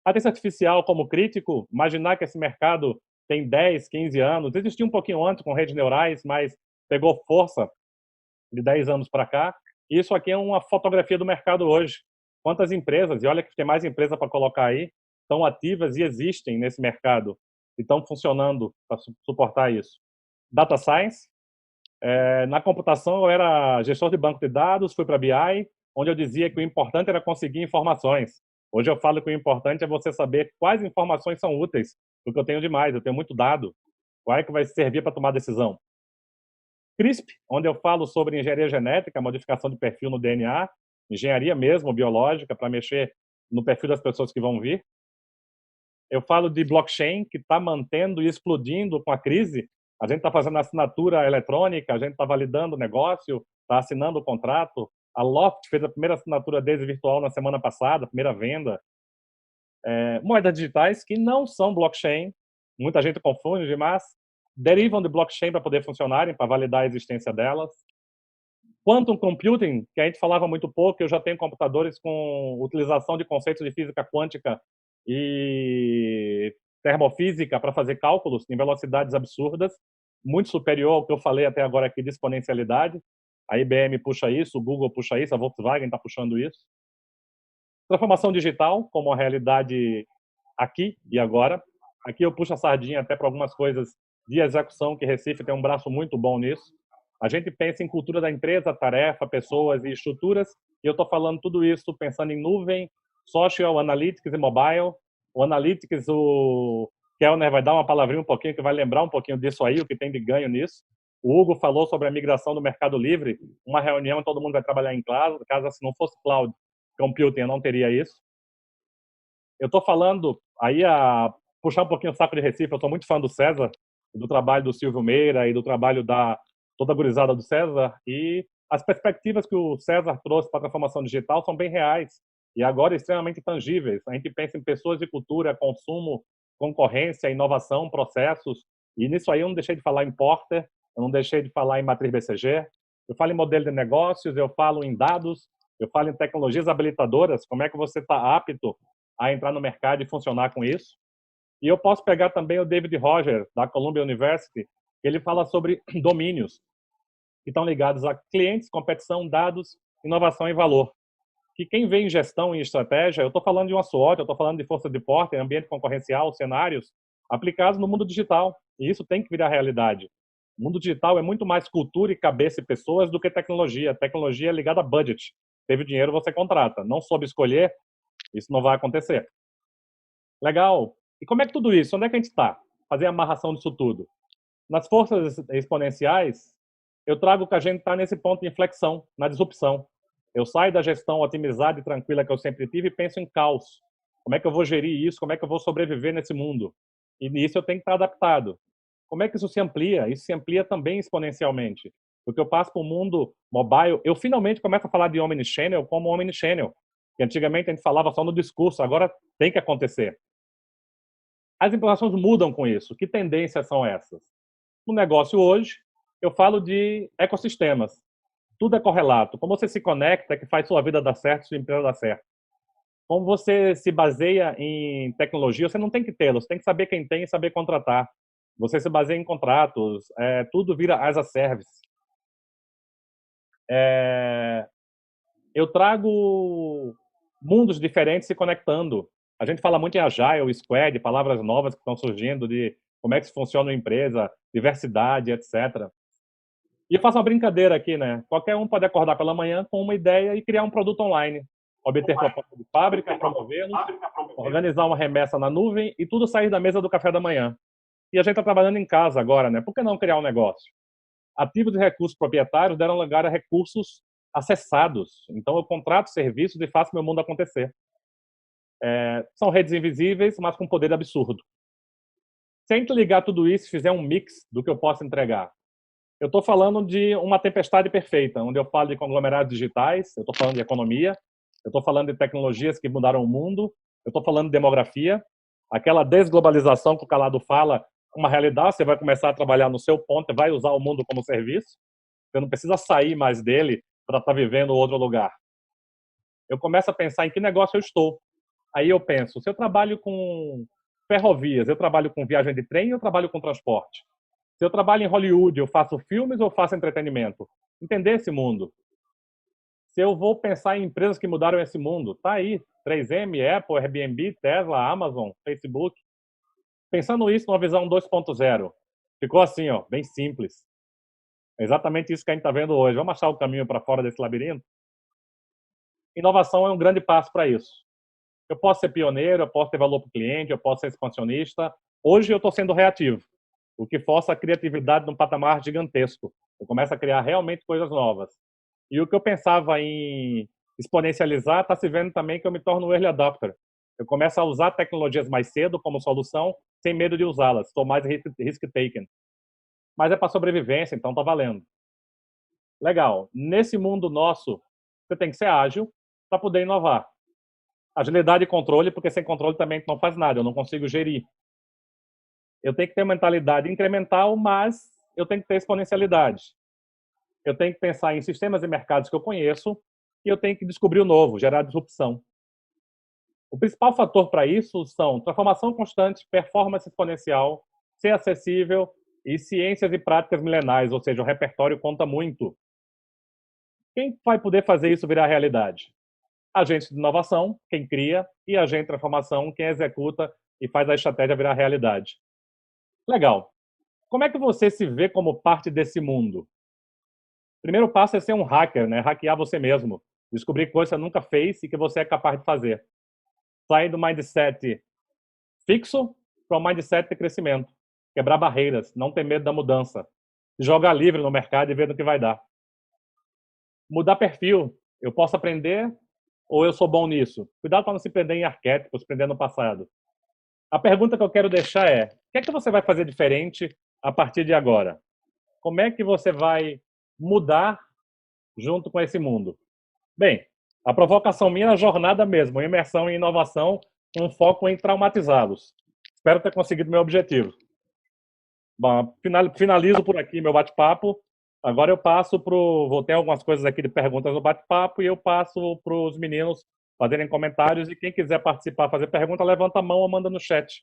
A inteligência artificial como crítico, imaginar que esse mercado tem 10, 15 anos, existia um pouquinho antes com redes neurais, mas pegou força de 10 anos para cá. E isso aqui é uma fotografia do mercado hoje. Quantas empresas, e olha que tem mais empresa para colocar aí, estão ativas e existem nesse mercado e estão funcionando para suportar isso. Data Science. Na computação, eu era gestor de banco de dados, fui para BI, onde eu dizia que o importante era conseguir informações. Hoje eu falo que o importante é você saber quais informações são úteis, porque eu tenho demais, eu tenho muito dado. Qual é que vai servir para tomar decisão? CRISP, onde eu falo sobre engenharia genética, modificação de perfil no DNA, engenharia mesmo, biológica, para mexer no perfil das pessoas que vão vir. Eu falo de blockchain, que está mantendo e explodindo com a crise. A gente está fazendo assinatura eletrônica, a gente está validando o negócio, está assinando o contrato. A Loft fez a primeira assinatura deles virtual na semana passada, a primeira venda. Moedas digitais que não são blockchain, muita gente confunde, mas derivam de blockchain para poder funcionarem, para validar a existência delas. Quantum computing, que a gente falava muito pouco, eu já tenho computadores com utilização de conceitos de física quântica e termofísica para fazer cálculos em velocidades absurdas, muito superior ao que eu falei até agora aqui de exponencialidade. A IBM puxa isso, o Google puxa isso, a Volkswagen está puxando isso. Transformação digital como a realidade aqui e agora. Aqui eu puxo a sardinha até para algumas coisas de execução, que Recife tem um braço muito bom nisso. A gente pensa em cultura da empresa, tarefa, pessoas e estruturas, e eu estou falando tudo isso pensando em nuvem, social, analytics e mobile. O analytics, o Kellner vai dar uma palavrinha um pouquinho, que vai lembrar um pouquinho disso aí, o que tem de ganho nisso. O Hugo falou sobre a migração do Mercado Livre, uma reunião, todo mundo vai trabalhar em casa, se não fosse cloud computing, eu não teria isso. Eu estou falando, aí a puxar um pouquinho o saco de Recife, eu sou muito fã do César, do trabalho do Silvio Meira e do trabalho da toda a gurizada do César, e as perspectivas que o César trouxe para a transformação digital são bem reais e agora extremamente tangíveis. A gente pensa em pessoas de cultura, consumo, concorrência, inovação, processos, e nisso aí eu não deixei de falar em Porter, eu não deixei de falar em matriz BCG, eu falo em modelo de negócios, eu falo em dados, eu falo em tecnologias habilitadoras, como é que você está apto a entrar no mercado e funcionar com isso. E eu posso pegar também o David Rogers, da Columbia University, que ele fala sobre domínios que estão ligados a clientes, competição, dados, inovação e valor. Que quem vê em gestão e estratégia, eu estou falando de uma SWOT, eu estou falando de força de Porter, ambiente concorrencial, cenários, aplicados no mundo digital. E isso tem que virar realidade. O mundo digital é muito mais cultura e cabeça e pessoas do que tecnologia. Tecnologia é ligada a budget. Teve dinheiro, você contrata. Não soube escolher, isso não vai acontecer. Legal. E como é que tudo isso? Onde é que a gente está? Fazer a amarração disso tudo. Nas forças exponenciais, eu trago que a gente está nesse ponto de inflexão, na disrupção. Eu saio da gestão otimizada e tranquila que eu sempre tive e penso em caos. Como é que eu vou gerir isso? Como é que eu vou sobreviver nesse mundo? E nisso eu tenho que estar adaptado. Como é que isso se amplia? Isso se amplia também exponencialmente. Porque eu passo para o mundo mobile, eu finalmente começo a falar de omnichannel como omnichannel. Que antigamente a gente falava só no discurso, agora tem que acontecer. As implementações mudam com isso. Que tendências são essas? No negócio hoje, eu falo de ecossistemas. Tudo é correlato. Como você se conecta, que faz sua vida dar certo, sua empresa dar certo. Como você se baseia em tecnologia, você não tem que tê-lo, você tem que saber quem tem e saber contratar. você se baseia em contratos, tudo vira as a service. Eu trago mundos diferentes se conectando. A gente fala muito em Agile, Squad, palavras novas que estão surgindo de como é que funciona uma empresa, diversidade, etc. E eu faço uma brincadeira aqui, né? Qualquer um pode acordar pela manhã com uma ideia e criar um produto online. Obter proposta de fábrica, promovê-lo, organizar uma remessa na nuvem e tudo sair da mesa do café da manhã. E a gente está trabalhando em casa agora, né? Por que não criar um negócio? Ativos e recursos proprietários deram lugar a recursos acessados. Então eu contrato serviços e faço meu mundo acontecer. São redes invisíveis, mas com poder absurdo. Se a gente ligar tudo isso e fizer um mix do que eu posso entregar, eu estou falando de uma tempestade perfeita, onde eu falo de conglomerados digitais, eu estou falando de economia, eu estou falando de tecnologias que mudaram o mundo, eu estou falando de demografia, aquela desglobalização que o Calado fala, uma realidade, você vai começar a trabalhar no seu ponto, vai usar o mundo como serviço, você não precisa sair mais dele para estar vivendo em outro lugar. Eu começo a pensar em que negócio eu estou. Aí eu penso, se eu trabalho com ferrovias, eu trabalho com viagem de trem, eu trabalho com transporte. Se eu trabalho em Hollywood, eu faço filmes ou faço entretenimento? Entender esse mundo. Se eu vou pensar em empresas que mudaram esse mundo, tá aí, 3M, Apple, Airbnb, Tesla, Amazon, Facebook. Pensando isso numa visão 2.0, ficou assim, ó, bem simples. É exatamente isso que a gente está vendo hoje. Vamos achar o caminho para fora desse labirinto? Inovação é um grande passo para isso. Eu posso ser pioneiro, eu posso ter valor para o cliente, eu posso ser expansionista. Hoje eu estou sendo reativo, o que força a criatividade num patamar gigantesco. Eu começo a criar realmente coisas novas. E o que eu pensava em exponencializar está se vendo também que eu me torno um early adopter. Eu começo a usar tecnologias mais cedo como solução, sem medo de usá-las. Estou mais risk-taking. Mas é para sobrevivência, então está valendo. Legal. Nesse mundo nosso, você tem que ser ágil para poder inovar. Agilidade e controle, porque sem controle também não faz nada, eu não consigo gerir. Eu tenho que ter mentalidade incremental, mas eu tenho que ter exponencialidade. Eu tenho que pensar em sistemas e mercados que eu conheço e eu tenho que descobrir o novo, gerar disrupção. O principal fator para isso são transformação constante, performance exponencial, ser acessível e ciências e práticas milenares, ou seja, o repertório conta muito. Quem vai poder fazer isso virar realidade? Agente de inovação, quem cria, e agente de transformação, quem executa e faz a estratégia virar realidade. Legal. Como é que você se vê como parte desse mundo? Primeiro passo é ser um hacker, né? Hackear você mesmo. Descobrir coisas que você nunca fez e que você é capaz de fazer. Sair do mindset fixo para um mindset de crescimento. Quebrar barreiras, não ter medo da mudança. Jogar livre no mercado e ver no que vai dar. Mudar perfil. Eu posso aprender ou eu sou bom nisso? Cuidado para não se prender em arquétipos, prender no passado. A pergunta que eu quero deixar é: o que é que você vai fazer diferente a partir de agora? Como é que você vai mudar junto com esse mundo? Bem, a provocação minha é a jornada mesmo, imersão em inovação, com foco em traumatizá-los. Espero ter conseguido meu objetivo. Bom, finalizo por aqui meu bate-papo. Agora eu passo para vou ter algumas coisas aqui de perguntas no bate-papo e eu passo para os meninos fazerem comentários e quem quiser participar, fazer pergunta, levanta a mão ou manda no chat.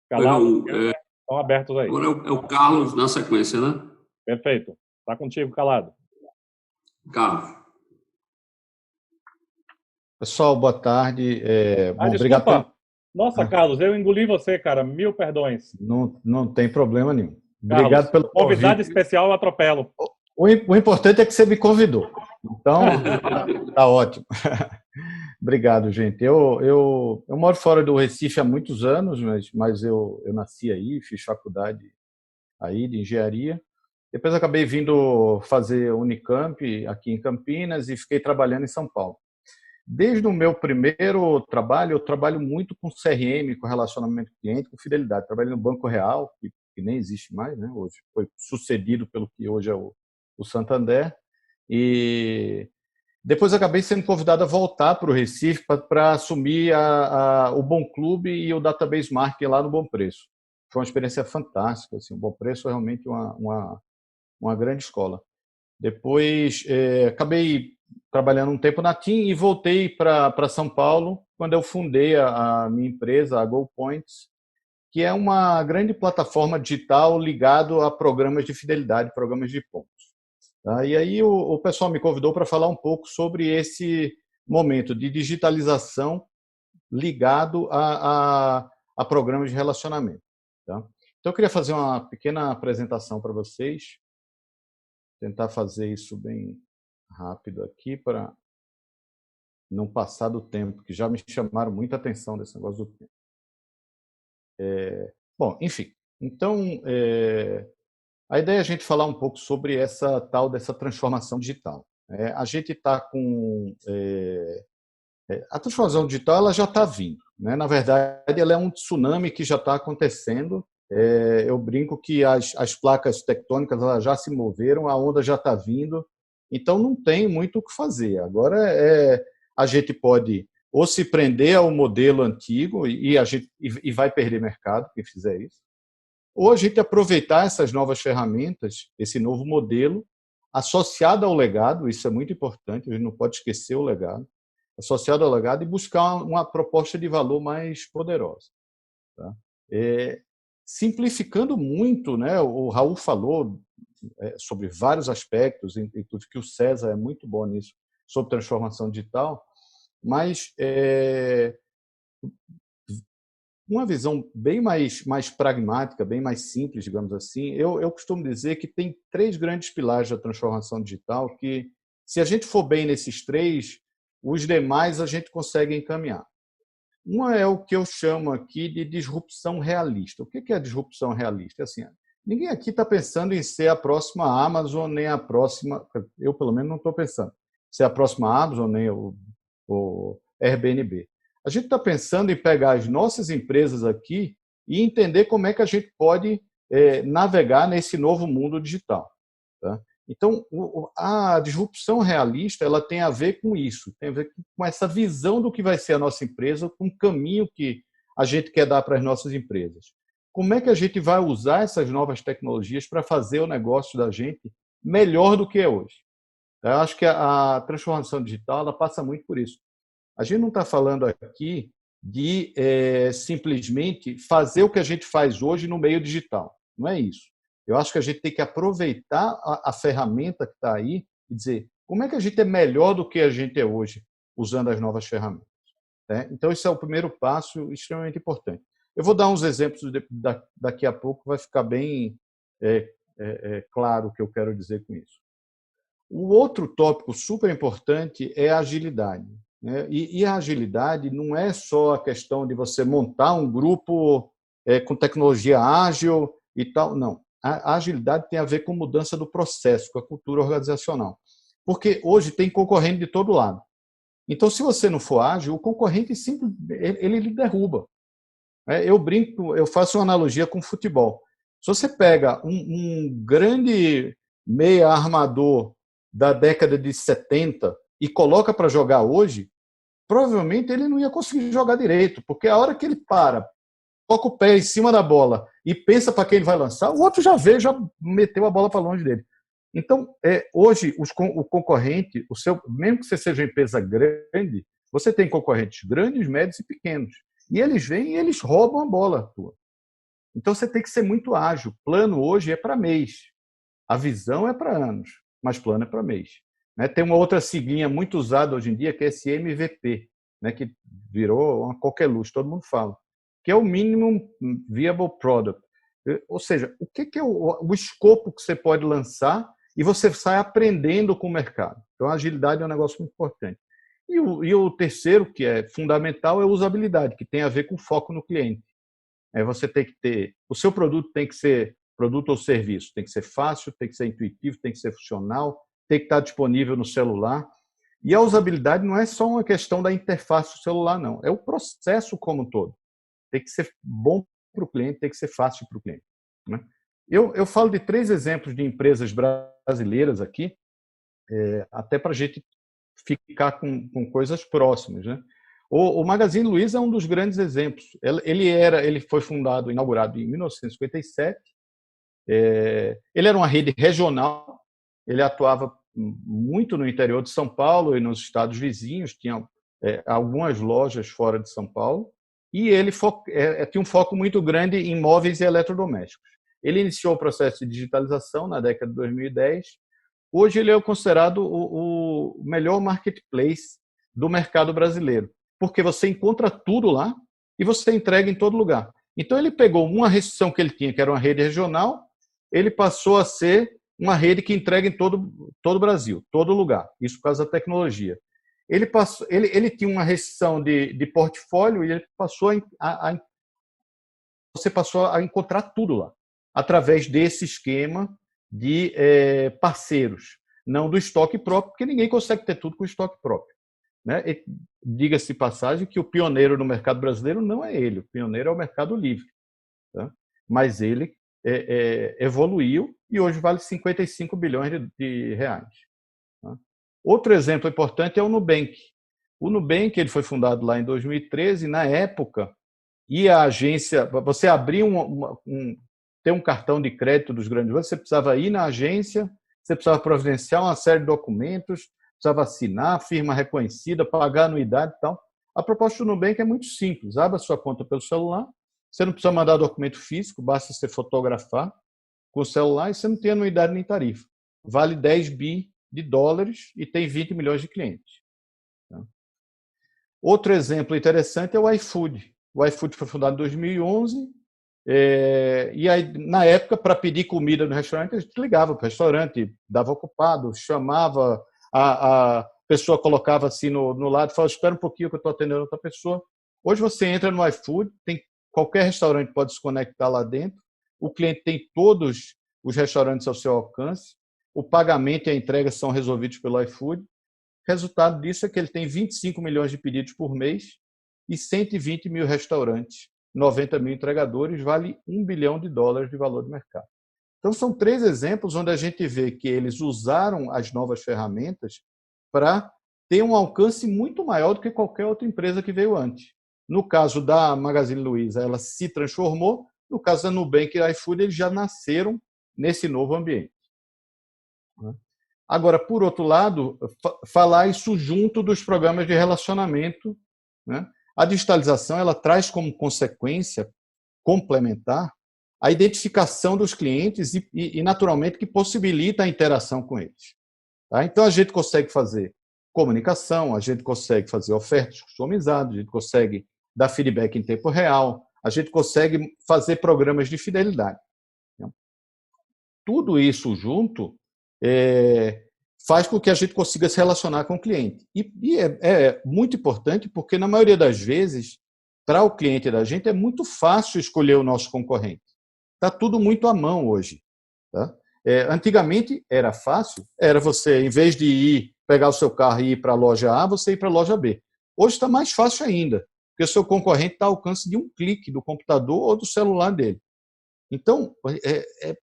Calado, estão abertos aí. Agora é o Carlos na sequência, né? Perfeito. Está contigo, Calado. Carlos. Pessoal, boa tarde. Bom, desculpa. obrigado pelo... Nossa, Carlos, eu engoli você, cara. Mil perdões. Não tem problema nenhum. Carlos, obrigado pelo convidado convite. especial, eu atropelo. O importante é que você me convidou. Então, tá ótimo. Obrigado, gente. Eu moro fora do Recife há muitos anos, mas eu nasci aí, fiz faculdade aí de engenharia. Depois acabei vindo fazer Unicamp aqui em Campinas e fiquei trabalhando em São Paulo. Desde o meu primeiro trabalho, eu trabalho muito com CRM, com relacionamento cliente, com fidelidade. Trabalhei no Banco Real, que nem existe mais, né? Hoje foi sucedido pelo que hoje é o Santander. E depois acabei sendo convidado a voltar para o Recife para assumir o Bom Clube e o Database Marketing lá no Bom Preço. Foi uma experiência fantástica. Assim, o Bom Preço é realmente uma grande escola. Depois acabei trabalhando um tempo na TIM e voltei para São Paulo quando eu fundei a minha empresa, a GoPoints, que é uma grande plataforma digital ligado a programas de fidelidade, programas de pontos. Tá? E aí o pessoal me convidou para falar um pouco sobre esse momento de digitalização ligado a programas de relacionamento. Tá? Então, eu queria fazer uma pequena apresentação para vocês, tentar fazer isso bem rápido aqui para não passar do tempo, que já me chamaram muita atenção desse negócio do tempo. Bom, enfim, então a ideia é a gente falar um pouco sobre essa tal dessa transformação digital. A gente está com a transformação digital, ela já está vindo, né? Na verdade, ela é um tsunami que já está acontecendo. Eu brinco que as placas tectônicas elas já se moveram, a onda já está vindo, então não tem muito o que fazer. Agora a gente pode ou se prender ao modelo antigo e vai perder mercado quem fizer isso, ou a gente aproveitar essas novas ferramentas, esse novo modelo, associado ao legado, isso é muito importante, a gente não pode esquecer o legado, associado ao legado e buscar uma proposta de valor mais poderosa. Tá? Simplificando muito, né? O Raul falou sobre vários aspectos, inclusive que o César é muito bom nisso, sobre transformação digital, mas uma visão bem mais pragmática, bem mais simples, digamos assim, eu costumo dizer que tem 3 grandes pilares da transformação digital que, se a gente for bem nesses 3, os demais a gente consegue encaminhar. Uma é o que eu chamo aqui de disrupção realista. O que é a disrupção realista? Assim, ninguém aqui está pensando em ser a próxima Amazon, nem a próxima... Eu, pelo menos, não estou pensando ser a próxima Amazon, nem o Airbnb. A gente está pensando em pegar as nossas empresas aqui e entender como é que a gente pode navegar nesse novo mundo digital. Tá? Então, a disrupção realista ela tem a ver com isso, tem a ver com essa visão do que vai ser a nossa empresa, com o caminho que a gente quer dar para as nossas empresas. Como é que a gente vai usar essas novas tecnologias para fazer o negócio da gente melhor do que é hoje? Eu acho que a transformação digital ela passa muito por isso. A gente não está falando aqui de simplesmente fazer o que a gente faz hoje no meio digital. Não é isso. Eu acho que a gente tem que aproveitar a ferramenta que está aí e dizer como é que a gente é melhor do que a gente é hoje usando as novas ferramentas. Né? Então, esse é o primeiro passo extremamente importante. Eu vou dar uns exemplos daqui a pouco, vai ficar bem claro o que eu quero dizer com isso. O outro tópico super importante é a agilidade. Né? E a agilidade não é só a questão de você montar um grupo com tecnologia ágil e tal, não. A agilidade tem a ver com mudança do processo, com a cultura organizacional. Porque hoje tem concorrente de todo lado. Então, se você não for ágil, o concorrente ele lhe derruba. Eu brinco, eu faço uma analogia com futebol. Se você pega um grande meia armador da década de 70 e coloca para jogar hoje, provavelmente ele não ia conseguir jogar direito, porque a hora que ele toca o pé em cima da bola e pensa para quem ele vai lançar, o outro já meteu a bola para longe dele. Então, hoje, o concorrente, mesmo que você seja uma empresa grande, você tem concorrentes grandes, médios e pequenos. E eles vêm e eles roubam a bola tua. Então, você tem que ser muito ágil. Plano hoje é para mês. A visão é para anos, mas plano é para mês. Tem uma outra siglinha muito usada hoje em dia, que é esse MVP, que virou uma qualquer luz, todo mundo fala, que é o Minimum Viable Product. Ou seja, o que é o escopo que você pode lançar e você sai aprendendo com o mercado. Então, a agilidade é um negócio muito importante. E o terceiro, que é fundamental, é a usabilidade, que tem a ver com foco no cliente. Você tem que ter... O seu produto tem que ser produto ou serviço, tem que ser fácil, tem que ser intuitivo, tem que ser funcional, tem que estar disponível no celular. E a usabilidade não é só uma questão da interface do celular, não. É o processo como um todo. Tem que ser bom para o cliente, tem que ser fácil para o cliente. Né? Eu falo de 3 exemplos de empresas brasileiras aqui, até para a gente ficar com coisas próximas. Né? O Magazine Luiza é um dos grandes exemplos. Ele foi inaugurado em 1957. Ele era uma rede regional, ele atuava muito no interior de São Paulo e nos estados vizinhos, tinha algumas lojas fora de São Paulo, e ele tinha um foco muito grande em móveis e eletrodomésticos. Ele iniciou o processo de digitalização na década de 2010. Hoje ele é considerado o melhor marketplace do mercado brasileiro, porque você encontra tudo lá e você entrega em todo lugar. Então ele pegou uma restrição que ele tinha, que era uma rede regional, ele passou a ser uma rede que entrega em todo o Brasil, todo lugar. Isso por causa da tecnologia. Ele tinha uma restrição de portfólio e ele você passou a encontrar tudo lá, através desse esquema de parceiros, não do estoque próprio, porque ninguém consegue ter tudo com estoque próprio. Né? Diga-se de passagem que o pioneiro no mercado brasileiro não é ele, o pioneiro é o Mercado Livre. Tá? Mas ele evoluiu e hoje vale 55 bilhões de reais. Tá? Outro exemplo importante é o Nubank. O Nubank ele foi fundado lá em 2013, na época, e a agência, você abrir ter um cartão de crédito dos grandes bancos, você precisava ir na agência, você precisava providenciar uma série de documentos, precisava assinar, firma reconhecida, pagar anuidade e tal. A proposta do Nubank é muito simples. Abra sua conta pelo celular, você não precisa mandar documento físico, basta você fotografar com o celular e você não tem anuidade nem tarifa. Vale 10 bi de dólares e tem 20 milhões de clientes. Outro exemplo interessante é o iFood. O iFood foi fundado em 2011 e aí, na época, para pedir comida no restaurante, a gente ligava para o restaurante, dava ocupado, chamava, a pessoa colocava assim no lado e falava, espera um pouquinho que eu estou atendendo outra pessoa. Hoje você entra no iFood, qualquer restaurante pode se conectar lá dentro, o cliente tem todos os restaurantes ao seu alcance, o pagamento e a entrega são resolvidos pelo iFood. Resultado disso é que ele tem 25 milhões de pedidos por mês e 120 mil restaurantes, 90 mil entregadores, vale $1 bilhão de valor de mercado. Então, são 3 exemplos onde a gente vê que eles usaram as novas ferramentas para ter um alcance muito maior do que qualquer outra empresa que veio antes. No caso da Magazine Luiza, ela se transformou. No caso da Nubank e iFood, eles já nasceram nesse novo ambiente. Agora, por outro lado, falar isso junto dos programas de relacionamento. Né? A digitalização ela traz como consequência complementar a identificação dos clientes e, naturalmente, que possibilita a interação com eles. Tá? Então, a gente consegue fazer comunicação, a gente consegue fazer ofertas customizadas, a gente consegue dar feedback em tempo real, a gente consegue fazer programas de fidelidade. Tudo isso junto faz com que a gente consiga se relacionar com o cliente. E é muito importante porque, na maioria das vezes, para o cliente da gente, é muito fácil escolher o nosso concorrente. Está tudo muito à mão hoje. Tá? Antigamente era fácil, era você, em vez de pegar o seu carro e ir para a loja A, você ir para a loja B. Hoje está mais fácil ainda, porque o seu concorrente está ao alcance de um clique do computador ou do celular dele. Então,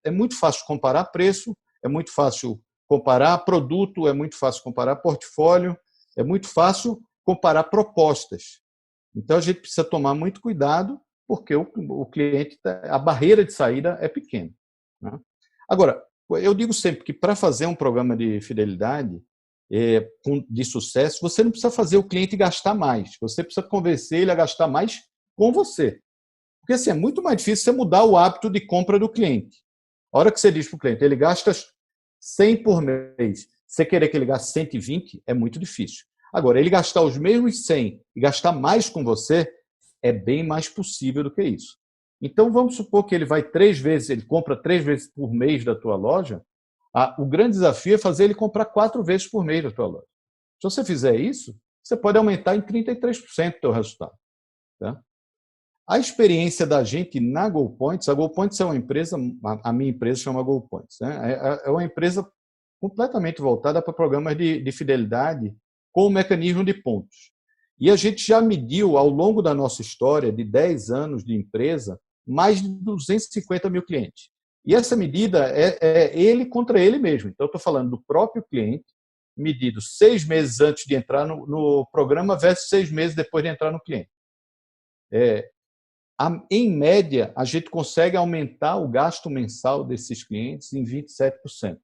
é muito fácil comparar preço, é muito fácil comparar produto, é muito fácil comparar portfólio, é muito fácil comparar propostas. Então, a gente precisa tomar muito cuidado, porque o cliente, a barreira de saída é pequena. Né? Agora, eu digo sempre que para fazer um programa de fidelidade de sucesso, você não precisa fazer o cliente gastar mais, você precisa convencer ele a gastar mais com você. Porque assim, é muito mais difícil você mudar o hábito de compra do cliente. A hora que você diz para o cliente, ele gasta 100 por mês, você querer que ele gaste 120, é muito difícil. Agora, ele gastar os mesmos 100 e gastar mais com você, é bem mais possível do que isso. Então, vamos supor que ele vai 3 vezes, ele compra 3 vezes por mês da tua loja, o grande desafio é fazer ele comprar 4 vezes por mês da tua loja. Se você fizer isso, você pode aumentar em 33% o teu resultado. Tá? A experiência da gente na GoPoints, a GoPoints é uma empresa, a minha empresa chama GoPoints, né? É uma empresa completamente voltada para programas de fidelidade com o mecanismo de pontos. E a gente já mediu, ao longo da nossa história, de 10 anos de empresa, mais de 250 mil clientes. E essa medida é ele contra ele mesmo. Então, eu estou falando do próprio cliente, medido 6 meses antes de entrar no programa versus 6 meses depois de entrar no cliente. Em média, a gente consegue aumentar o gasto mensal desses clientes em 27%.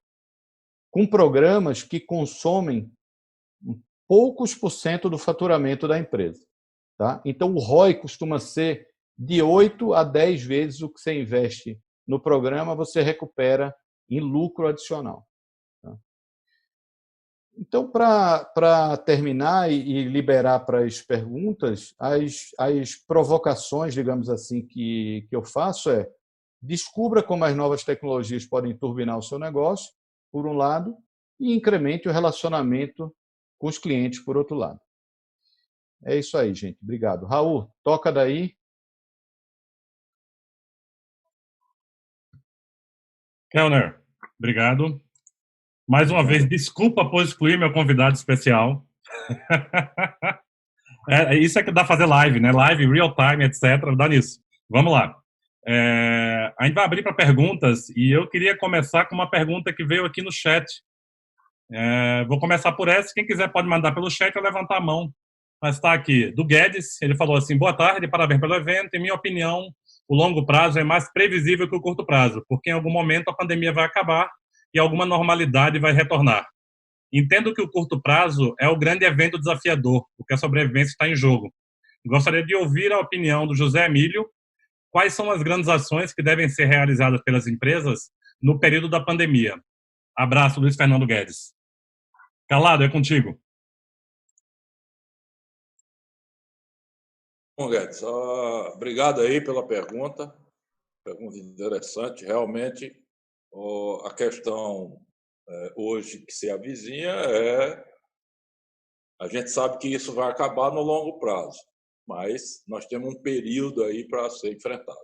com programas que consomem poucos por cento do faturamento da empresa. Tá? Então, o ROI costuma ser de 8 a 10 vezes o que você investe no programa, você recupera em lucro adicional. Tá? Então, para terminar e liberar para as perguntas, as provocações, digamos assim, que eu faço é: descubra como as novas tecnologias podem turbinar o seu negócio, por um lado, e incremente o relacionamento com os clientes, por outro lado. É isso aí, gente. Obrigado. Raul, toca daí. Kellner, obrigado. Mais uma vez, desculpa por excluir meu convidado especial. Isso é que dá fazer live, né? Live, real time, etc. Dá nisso. Vamos lá. A gente vai abrir para perguntas e eu queria começar com uma pergunta que veio aqui no chat. Vou começar por essa. Quem quiser pode mandar pelo chat ou levantar a mão. Mas está aqui, do Guedes. Ele falou assim: boa tarde, parabéns pelo evento. Em minha opinião, o longo prazo é mais previsível que o curto prazo, porque em algum momento a pandemia vai acabar e alguma normalidade vai retornar. Entendo que o curto prazo é o grande evento desafiador, porque a sobrevivência está em jogo. Gostaria de ouvir a opinião do José Emílio. Quais são as grandes ações que devem ser realizadas pelas empresas no período da pandemia? Abraço, Luiz Fernando Guedes. Calado, é contigo. Bom, Guedes, obrigado aí pela pergunta interessante. Realmente, a questão hoje que se avizinha a gente sabe que isso vai acabar no longo prazo, mas nós temos um período aí para ser enfrentado.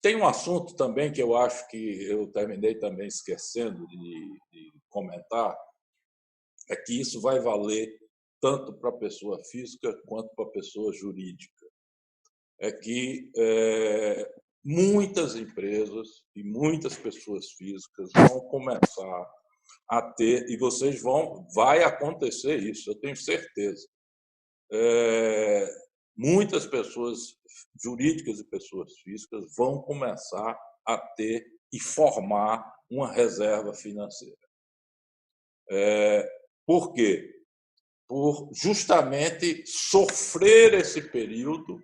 Tem um assunto também que eu acho que eu terminei também esquecendo de comentar, é que isso vai valer tanto para a pessoa física quanto para a pessoa jurídica. É que muitas empresas e muitas pessoas físicas vão começar a ter, e vai acontecer isso, eu tenho certeza. Muitas pessoas jurídicas e pessoas físicas vão começar a ter e formar uma reserva financeira. Por quê? Por justamente sofrer esse período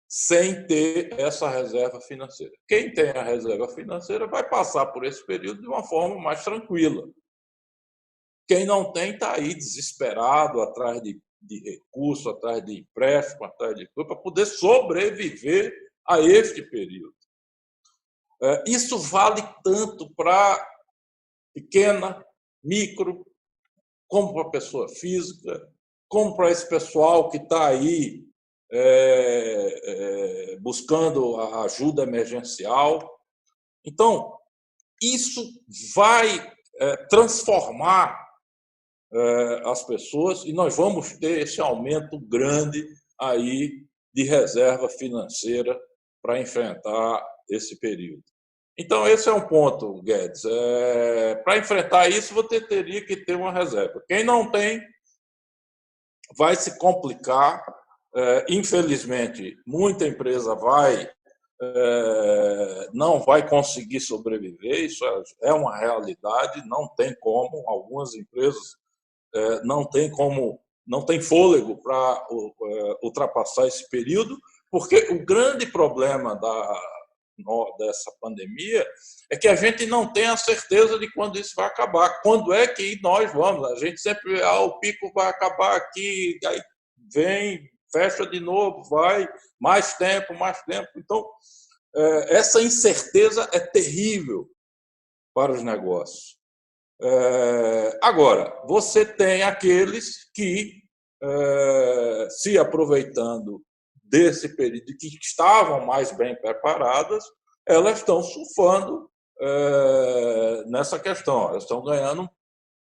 sem ter essa reserva financeira. Quem tem a reserva financeira vai passar por esse período de uma forma mais tranquila. Quem não tem está aí desesperado, atrás de recurso, atrás de empréstimo, atrás de coisa, para poder sobreviver a este período. Isso vale tanto para pequena, micro, como para a pessoa física, como para esse pessoal que está aí buscando a ajuda emergencial. Então, isso vai transformar as pessoas e nós vamos ter esse aumento grande aí de reserva financeira para enfrentar esse período. Então, esse é um ponto, Guedes. Para enfrentar isso, você teria que ter uma reserva. Quem não tem, vai se complicar. Infelizmente, muita empresa não vai conseguir sobreviver, isso é uma realidade, não tem como. Algumas empresas não tem fôlego para ultrapassar esse período, porque o grande problema dessa pandemia é que a gente não tem a certeza de quando isso vai acabar. Quando é que nós vamos? A gente sempre o pico vai acabar aqui, aí vem, fecha de novo, vai, mais tempo. Então, essa incerteza é terrível para os negócios. Agora, você tem aqueles que, se aproveitando desse período que estavam mais bem preparadas, elas estão surfando nessa questão. Elas estão ganhando,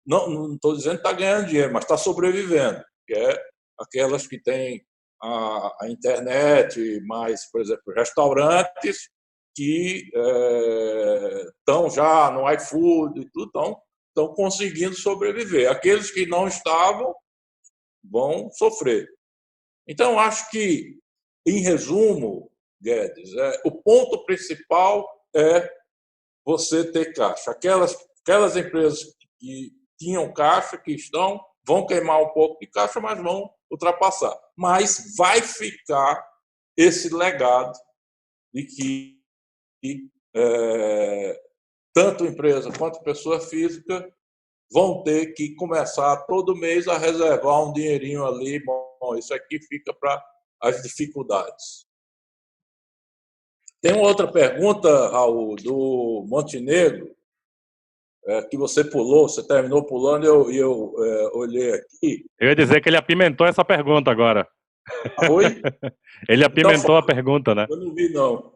não estou dizendo que está ganhando dinheiro, mas está sobrevivendo, que é aquelas que têm a internet, mais, por exemplo, restaurantes que estão já no iFood e tudo, estão conseguindo sobreviver. Aqueles que não estavam vão sofrer. Então, acho que, em resumo, Guedes, o ponto principal é você ter caixa. Aquelas empresas que tinham caixa, que vão queimar um pouco de caixa, mas vão ultrapassar. Mas vai ficar esse legado de que tanto empresa quanto pessoa física vão ter que começar todo mês a reservar um dinheirinho ali. Bom, isso aqui fica para as dificuldades. Tem uma outra pergunta, Raul, do Montenegro, que você pulou, você terminou pulando e eu olhei aqui. Eu ia dizer que ele apimentou essa pergunta agora. Oi? Ele apimentou a pergunta, né? Eu não vi, não.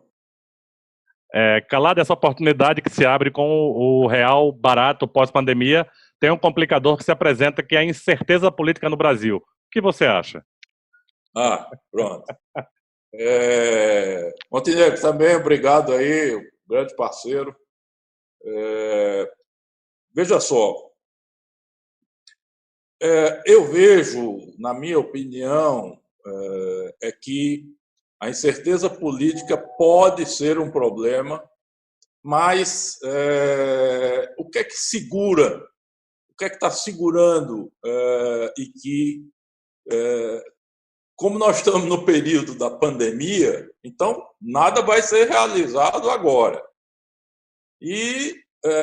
Calada essa oportunidade que se abre com o real barato pós-pandemia, tem um complicador que se apresenta, que é a incerteza política no Brasil. O que você acha? Pronto. Montenegro, também obrigado aí, grande parceiro. Veja só, eu vejo, na minha opinião, que a incerteza política pode ser um problema, mas o que é que segura? O que é que está segurando? E que, como nós estamos no período da pandemia, então nada vai ser realizado agora. E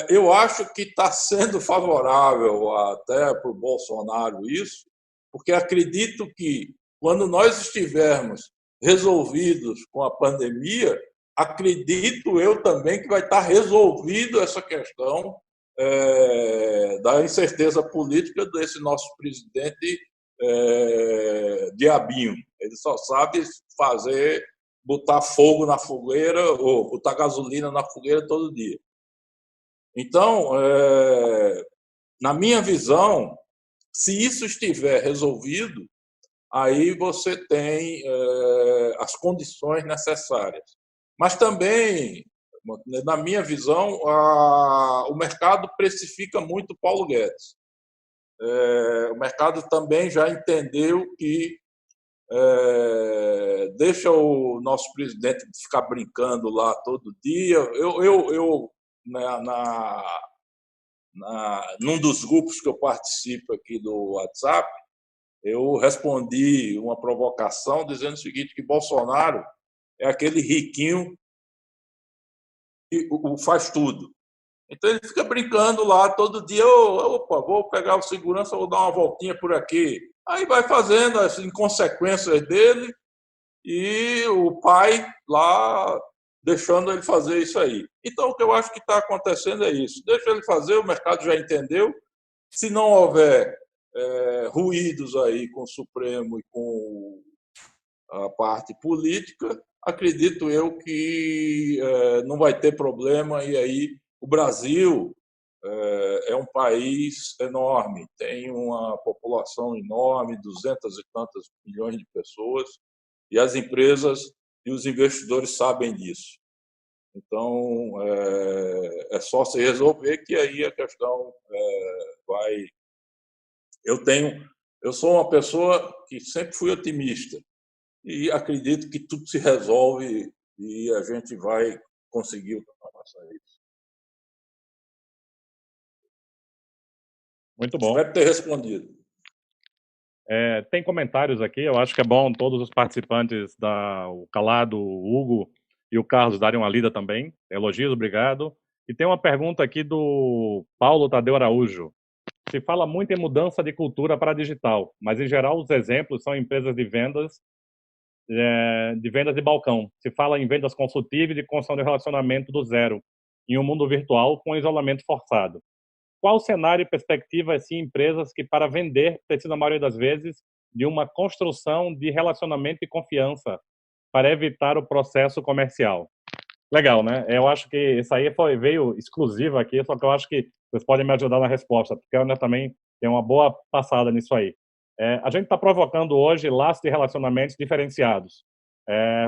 eu acho que está sendo favorável até para o Bolsonaro isso, porque acredito que quando nós estivermos resolvidos com a pandemia, acredito eu também que vai estar resolvido essa questão da incerteza política desse nosso presidente diabinho. Ele só sabe botar fogo na fogueira ou botar gasolina na fogueira todo dia. Então, na minha visão, se isso estiver resolvido, aí você tem as condições necessárias. Mas também, na minha visão, o mercado precifica muito Paulo Guedes. O mercado também já entendeu que deixa o nosso presidente ficar brincando lá todo dia. Num dos grupos que eu participo aqui do WhatsApp, eu respondi uma provocação dizendo o seguinte, que Bolsonaro é aquele riquinho que faz tudo. Então ele fica brincando lá todo dia, opa, vou pegar o segurança, vou dar uma voltinha por aqui. Aí vai fazendo as inconsequências dele e o pai lá deixando ele fazer isso aí. Então, o que eu acho que está acontecendo é isso. Deixa ele fazer, o mercado já entendeu. Se não houver ruídos aí com o Supremo e com a parte política, acredito eu que não vai ter problema. E aí o Brasil é um país enorme, tem uma população enorme, 200 e tantas milhões de pessoas, e as empresas e os investidores sabem disso. Então, é só se resolver que aí a questão vai... Eu sou uma pessoa que sempre fui otimista e acredito que tudo se resolve e a gente vai conseguir ultrapassar isso. Muito bom. Espero ter respondido. Tem comentários aqui, eu acho que é bom todos os participantes, o Calado, o Hugo e o Carlos darem uma lida também. Elogios, obrigado. E tem uma pergunta aqui do Paulo Tadeu Araújo. Se fala muito em mudança de cultura para digital, mas em geral os exemplos são empresas de vendas de balcão. Se fala em vendas consultivas e de construção de relacionamento do zero, em um mundo virtual com isolamento forçado. Qual cenário e perspectiva assim empresas que para vender precisam, na maioria das vezes, de uma construção de relacionamento e confiança para evitar o processo comercial? Legal, né? Eu acho que isso aí veio exclusivo aqui, só que eu acho que vocês podem me ajudar na resposta, porque eu ainda também tenho uma boa passada nisso aí. A gente está provocando hoje laços de relacionamentos diferenciados.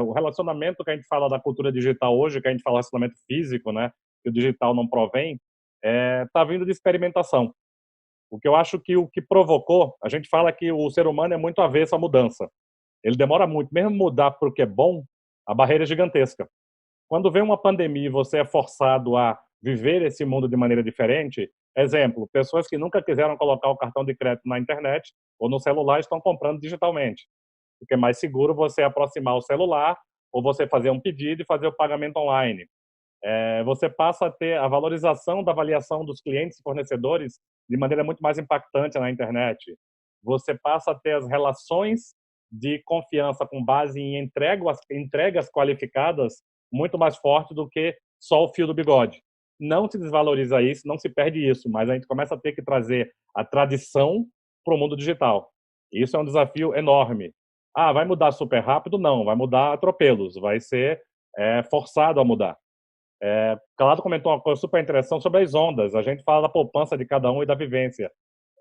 O relacionamento que a gente fala da cultura digital hoje, que a gente fala relacionamento físico, né? Que o digital não provém, está vindo de experimentação. O que eu acho que o que provocou, a gente fala que o ser humano é muito avesso à mudança. Ele demora muito, mesmo mudar para o que é bom, a barreira é gigantesca. Quando vem uma pandemia e você é forçado a viver esse mundo de maneira diferente. Exemplo, pessoas que nunca quiseram colocar o cartão de crédito na internet ou no celular estão comprando digitalmente, porque é mais seguro você aproximar o celular ou você fazer um pedido e fazer o pagamento online. Você passa a ter a valorização da avaliação dos clientes e fornecedores de maneira muito mais impactante na internet. Você passa a ter as relações de confiança com base em entregas qualificadas muito mais forte do que só o fio do bigode. Não se desvaloriza isso, não se perde isso, mas a gente começa a ter que trazer a tradição para o mundo digital. Isso é um desafio enorme. Vai mudar super rápido? Não, vai mudar a atropelos, vai ser forçado a mudar. Calado comentou uma coisa super interessante sobre as ondas. A gente fala da poupança de cada um e da vivência.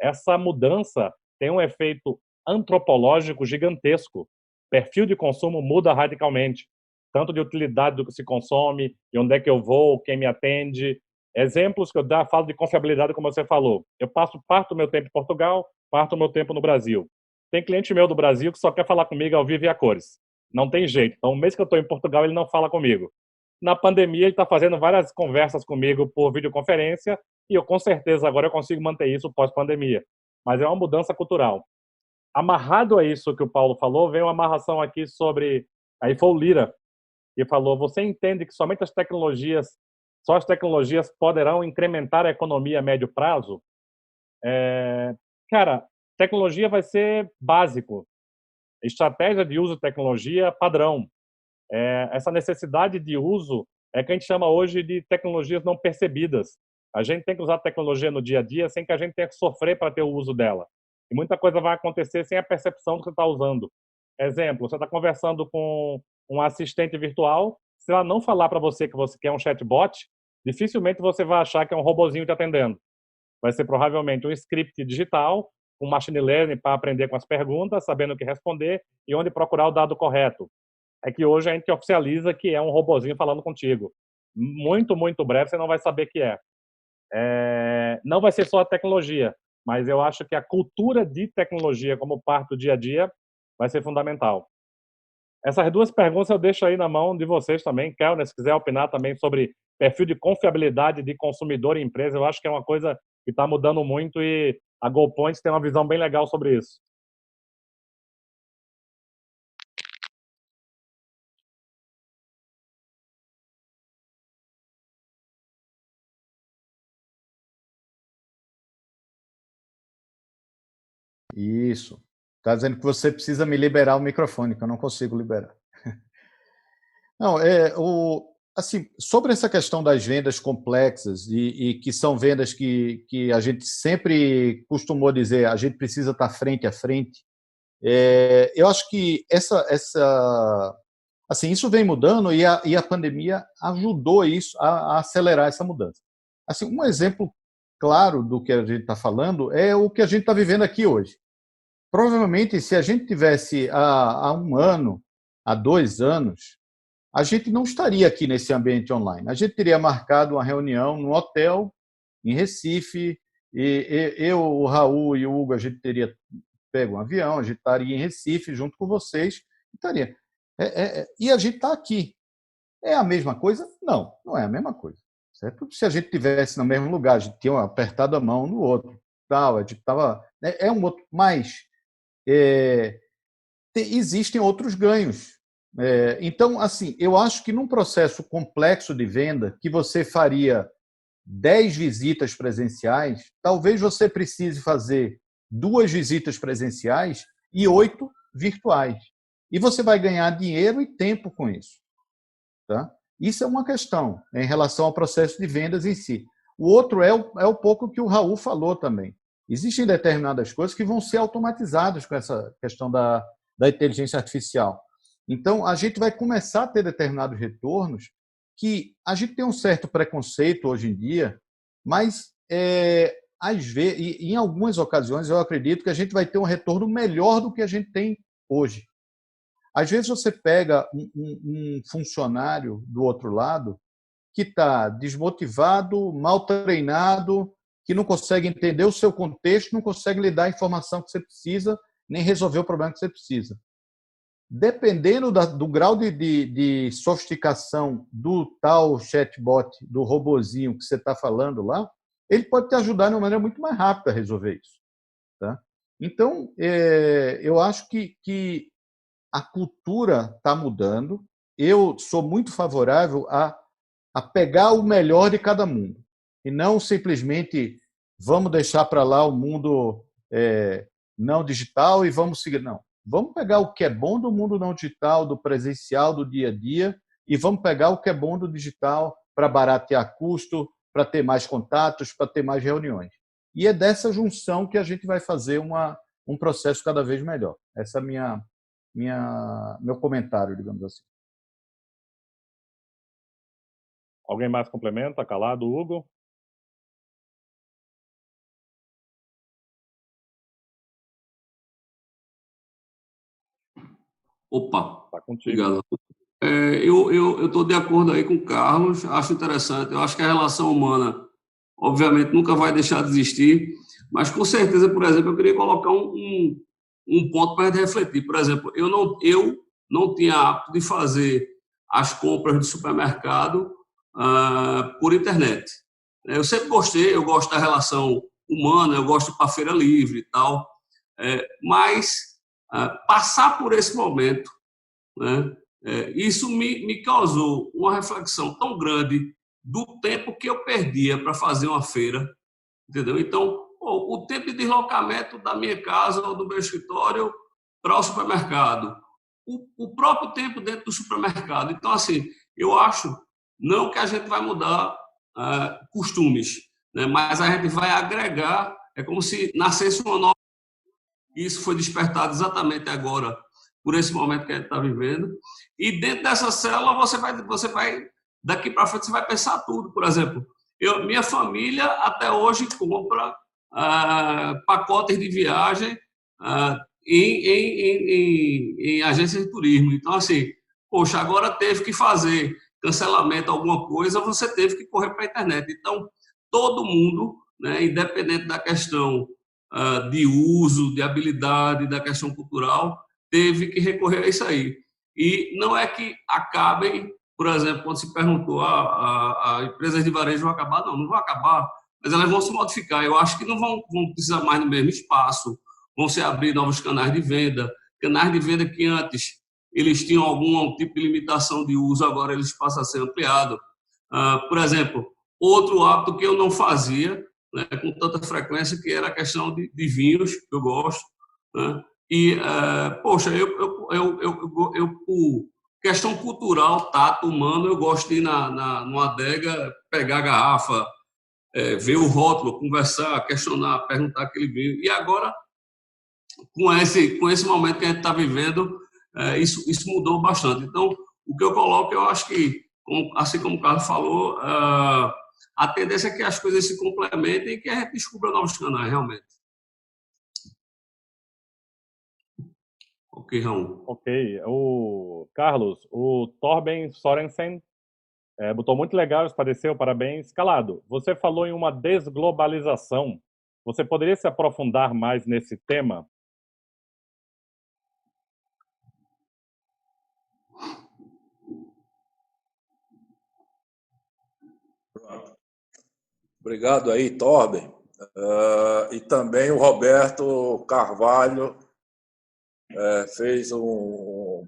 Essa mudança tem um efeito antropológico gigantesco. Perfil de consumo muda radicalmente, tanto de utilidade do que se consome, de onde é que eu vou, quem me atende. Exemplos que eu falo de confiabilidade, como você falou. Eu passo parte do meu tempo em Portugal, parte do meu tempo no Brasil. Tem cliente meu do Brasil que só quer falar comigo ao vivo e a cores. Não tem jeito. Então, o mês que eu estou em Portugal, ele não fala comigo. Na pandemia, ele está fazendo várias conversas comigo por videoconferência e eu, com certeza, agora eu consigo manter isso pós-pandemia. Mas é uma mudança cultural. Amarrado a isso que o Paulo falou, vem uma amarração aqui sobre... Aí foi o Lira, que falou, você entende que somente só as tecnologias poderão incrementar a economia a médio prazo? Cara, tecnologia vai ser básico. Estratégia de uso de tecnologia padrão. Essa necessidade de uso é que a gente chama hoje de tecnologias não percebidas. A gente tem que usar tecnologia no dia a dia sem que a gente tenha que sofrer para ter o uso dela. E muita coisa vai acontecer sem a percepção do que você está usando. Exemplo, você está conversando com um assistente virtual, se ela não falar para você que você quer um chatbot, dificilmente você vai achar que é um robozinho te atendendo. Vai ser provavelmente um script digital, um machine learning para aprender com as perguntas, sabendo o que responder e onde procurar o dado correto. É que hoje a gente oficializa que é um robozinho falando contigo. Muito, muito breve você não vai saber que é. Não vai ser só a tecnologia, mas eu acho que a cultura de tecnologia como parte do dia a dia vai ser fundamental. Essas duas perguntas eu deixo aí na mão de vocês também. Kellner, se quiser opinar também sobre perfil de confiabilidade de consumidor e empresa, eu acho que é uma coisa que está mudando muito e a GoPoints tem uma visão bem legal sobre isso. Isso. Está dizendo que você precisa me liberar o microfone, que eu não consigo liberar. Não, assim, sobre essa questão das vendas complexas e que são vendas que a gente sempre costumou dizer, a gente precisa estar frente a frente, eu acho que assim, isso vem mudando e a pandemia ajudou isso a acelerar essa mudança. Assim, um exemplo claro do que a gente está falando é o que a gente está vivendo aqui hoje. Provavelmente, se a gente tivesse há 1 ano, há 2 anos, a gente não estaria aqui nesse ambiente online. A gente teria marcado uma reunião no hotel, em Recife, e eu, o Raul e o Hugo, a gente teria pego um avião, a gente estaria em Recife junto com vocês, estaria. E a gente está aqui. É a mesma coisa? Não, não é a mesma coisa. Certo? Se a gente tivesse no mesmo lugar, a gente tinha apertado a mão no outro, tal, a gente estava. É um outro. Mas existem outros ganhos. Então, assim, eu acho que num processo complexo de venda, que você faria 10 visitas presenciais, talvez você precise fazer 2 visitas presenciais e 8 virtuais. E você vai ganhar dinheiro e tempo com isso. Tá? Isso é uma questão em relação ao processo de vendas em si. O outro é o pouco que o Raul falou também. Existem determinadas coisas que vão ser automatizadas com essa questão da inteligência artificial. Então, a gente vai começar a ter determinados retornos que a gente tem um certo preconceito hoje em dia, mas, às vezes, em algumas ocasiões, eu acredito que a gente vai ter um retorno melhor do que a gente tem hoje. Às vezes, você pega um funcionário do outro lado que está desmotivado, mal treinado, que não consegue entender o seu contexto, não consegue lhe dar a informação que você precisa, nem resolver o problema que você precisa. dependendo do grau de sofisticação do tal chatbot, do robozinho que você está falando lá, ele pode te ajudar de uma maneira muito mais rápida a resolver isso. Tá? Então, eu acho que a cultura está mudando. Eu sou muito favorável a pegar o melhor de cada mundo e não simplesmente vamos deixar para lá o mundo não digital e vamos seguir. Não. Vamos pegar o que é bom do mundo não digital, do presencial, do dia a dia, e vamos pegar o que é bom do digital para baratear custo, para ter mais contatos, para ter mais reuniões. E é dessa junção que a gente vai fazer um processo cada vez melhor. Essa é meu comentário, digamos assim. Alguém mais complementa? Calado, Hugo? Opa, Tá contigo. obrigado. Eu estou de acordo aí com o Carlos, acho interessante. Eu acho que a relação humana, obviamente, nunca vai deixar de existir, mas com certeza, por exemplo, eu queria colocar um ponto para a gente refletir. Por exemplo, eu não tinha hábito de fazer as compras de supermercado por internet. Eu sempre gostei, eu gosto da relação humana, eu gosto de ir para a feira livre e tal, mas passar por esse momento, né, isso me causou uma reflexão tão grande do tempo que eu perdia para fazer uma feira, entendeu? Então, o tempo de deslocamento da minha casa ou do meu escritório para o supermercado, o próprio tempo dentro do supermercado. Então, assim, eu acho não que a gente vai mudar costumes, né, mas a gente vai agregar, é como se nascesse uma nova. Isso foi despertado exatamente agora, por esse momento que a gente está vivendo. E dentro dessa célula, você vai daqui para frente, você vai pensar tudo. Por exemplo, minha família até hoje compra pacotes de viagem em agências de turismo. Então, assim, poxa, agora teve que fazer cancelamento, alguma coisa, você teve que correr para a internet. Então, todo mundo, né, independente da questão de uso, de habilidade, da questão cultural, teve que recorrer a isso aí. E não é que acabem, por exemplo, quando se perguntou, a empresas de varejo vão acabar? Não, não vão acabar, mas elas vão se modificar. Eu acho que não vão precisar mais do mesmo espaço, vão se abrir novos canais de venda que antes eles tinham algum tipo de limitação de uso, agora eles passam a ser ampliados. Por exemplo, outro hábito que eu não fazia, né, com tanta frequência, que era a questão de vinhos, que eu gosto, né? E, poxa, por questão cultural, tato humano, eu gosto de ir numa adega, pegar a garrafa, ver o rótulo, conversar, questionar, perguntar aquele vinho. E agora, com esse momento que a gente está vivendo, isso mudou bastante. Então, o que eu coloco, eu acho que, assim como o Carlos falou, a tendência é que as coisas se complementem e que a gente descubra novos canais, realmente. Ok, Raul. Ok. O Carlos, o Torben Sorensen botou muito legal, esclareceu, parabéns. Calado, você falou em uma desglobalização. Você poderia se aprofundar mais nesse tema? Obrigado aí, Torben. E também o Roberto Carvalho fez uma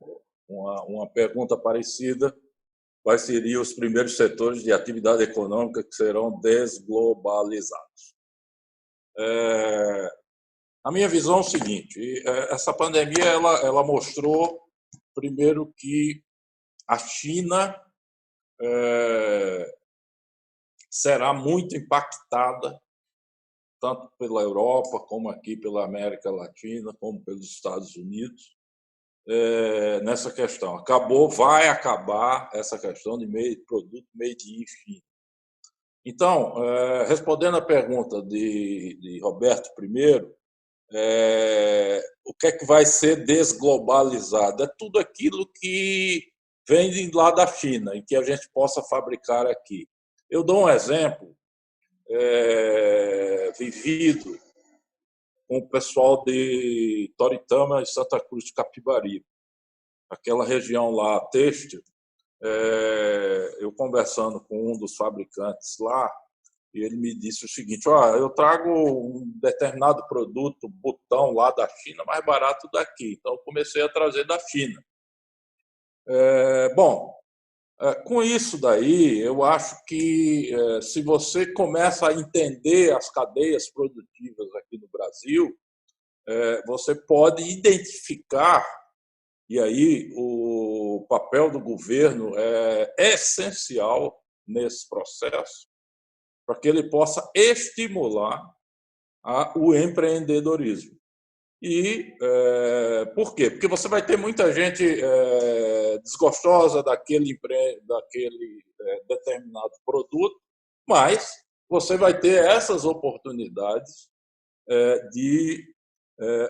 pergunta parecida. Quais seriam os primeiros setores de atividade econômica que serão desglobalizados? A minha visão é o seguinte: essa pandemia ela mostrou, primeiro, que a China será muito impactada, tanto pela Europa, como aqui pela América Latina, como pelos Estados Unidos, nessa questão. Vai acabar essa questão de produto made in China. Então, respondendo à pergunta de Roberto primeiro, o que é que vai ser desglobalizado? É tudo aquilo que vem lá da China e que a gente possa fabricar aqui. Eu dou um exemplo vivido com o pessoal de Toritama e Santa Cruz de Capibaribe. aquela região lá, têxtil, eu conversando com um dos fabricantes lá, e ele me disse o seguinte: eu trago um determinado produto, botão lá da China, mais barato daqui. Então, eu comecei a trazer da China. Bom, com isso daí, eu acho que se você começa a entender as cadeias produtivas aqui no Brasil, você pode identificar, e aí o papel do governo é essencial nesse processo, para que ele possa estimular o empreendedorismo. E por quê? Porque você vai ter muita gente desgostosa daquele determinado produto, mas você vai ter essas oportunidades de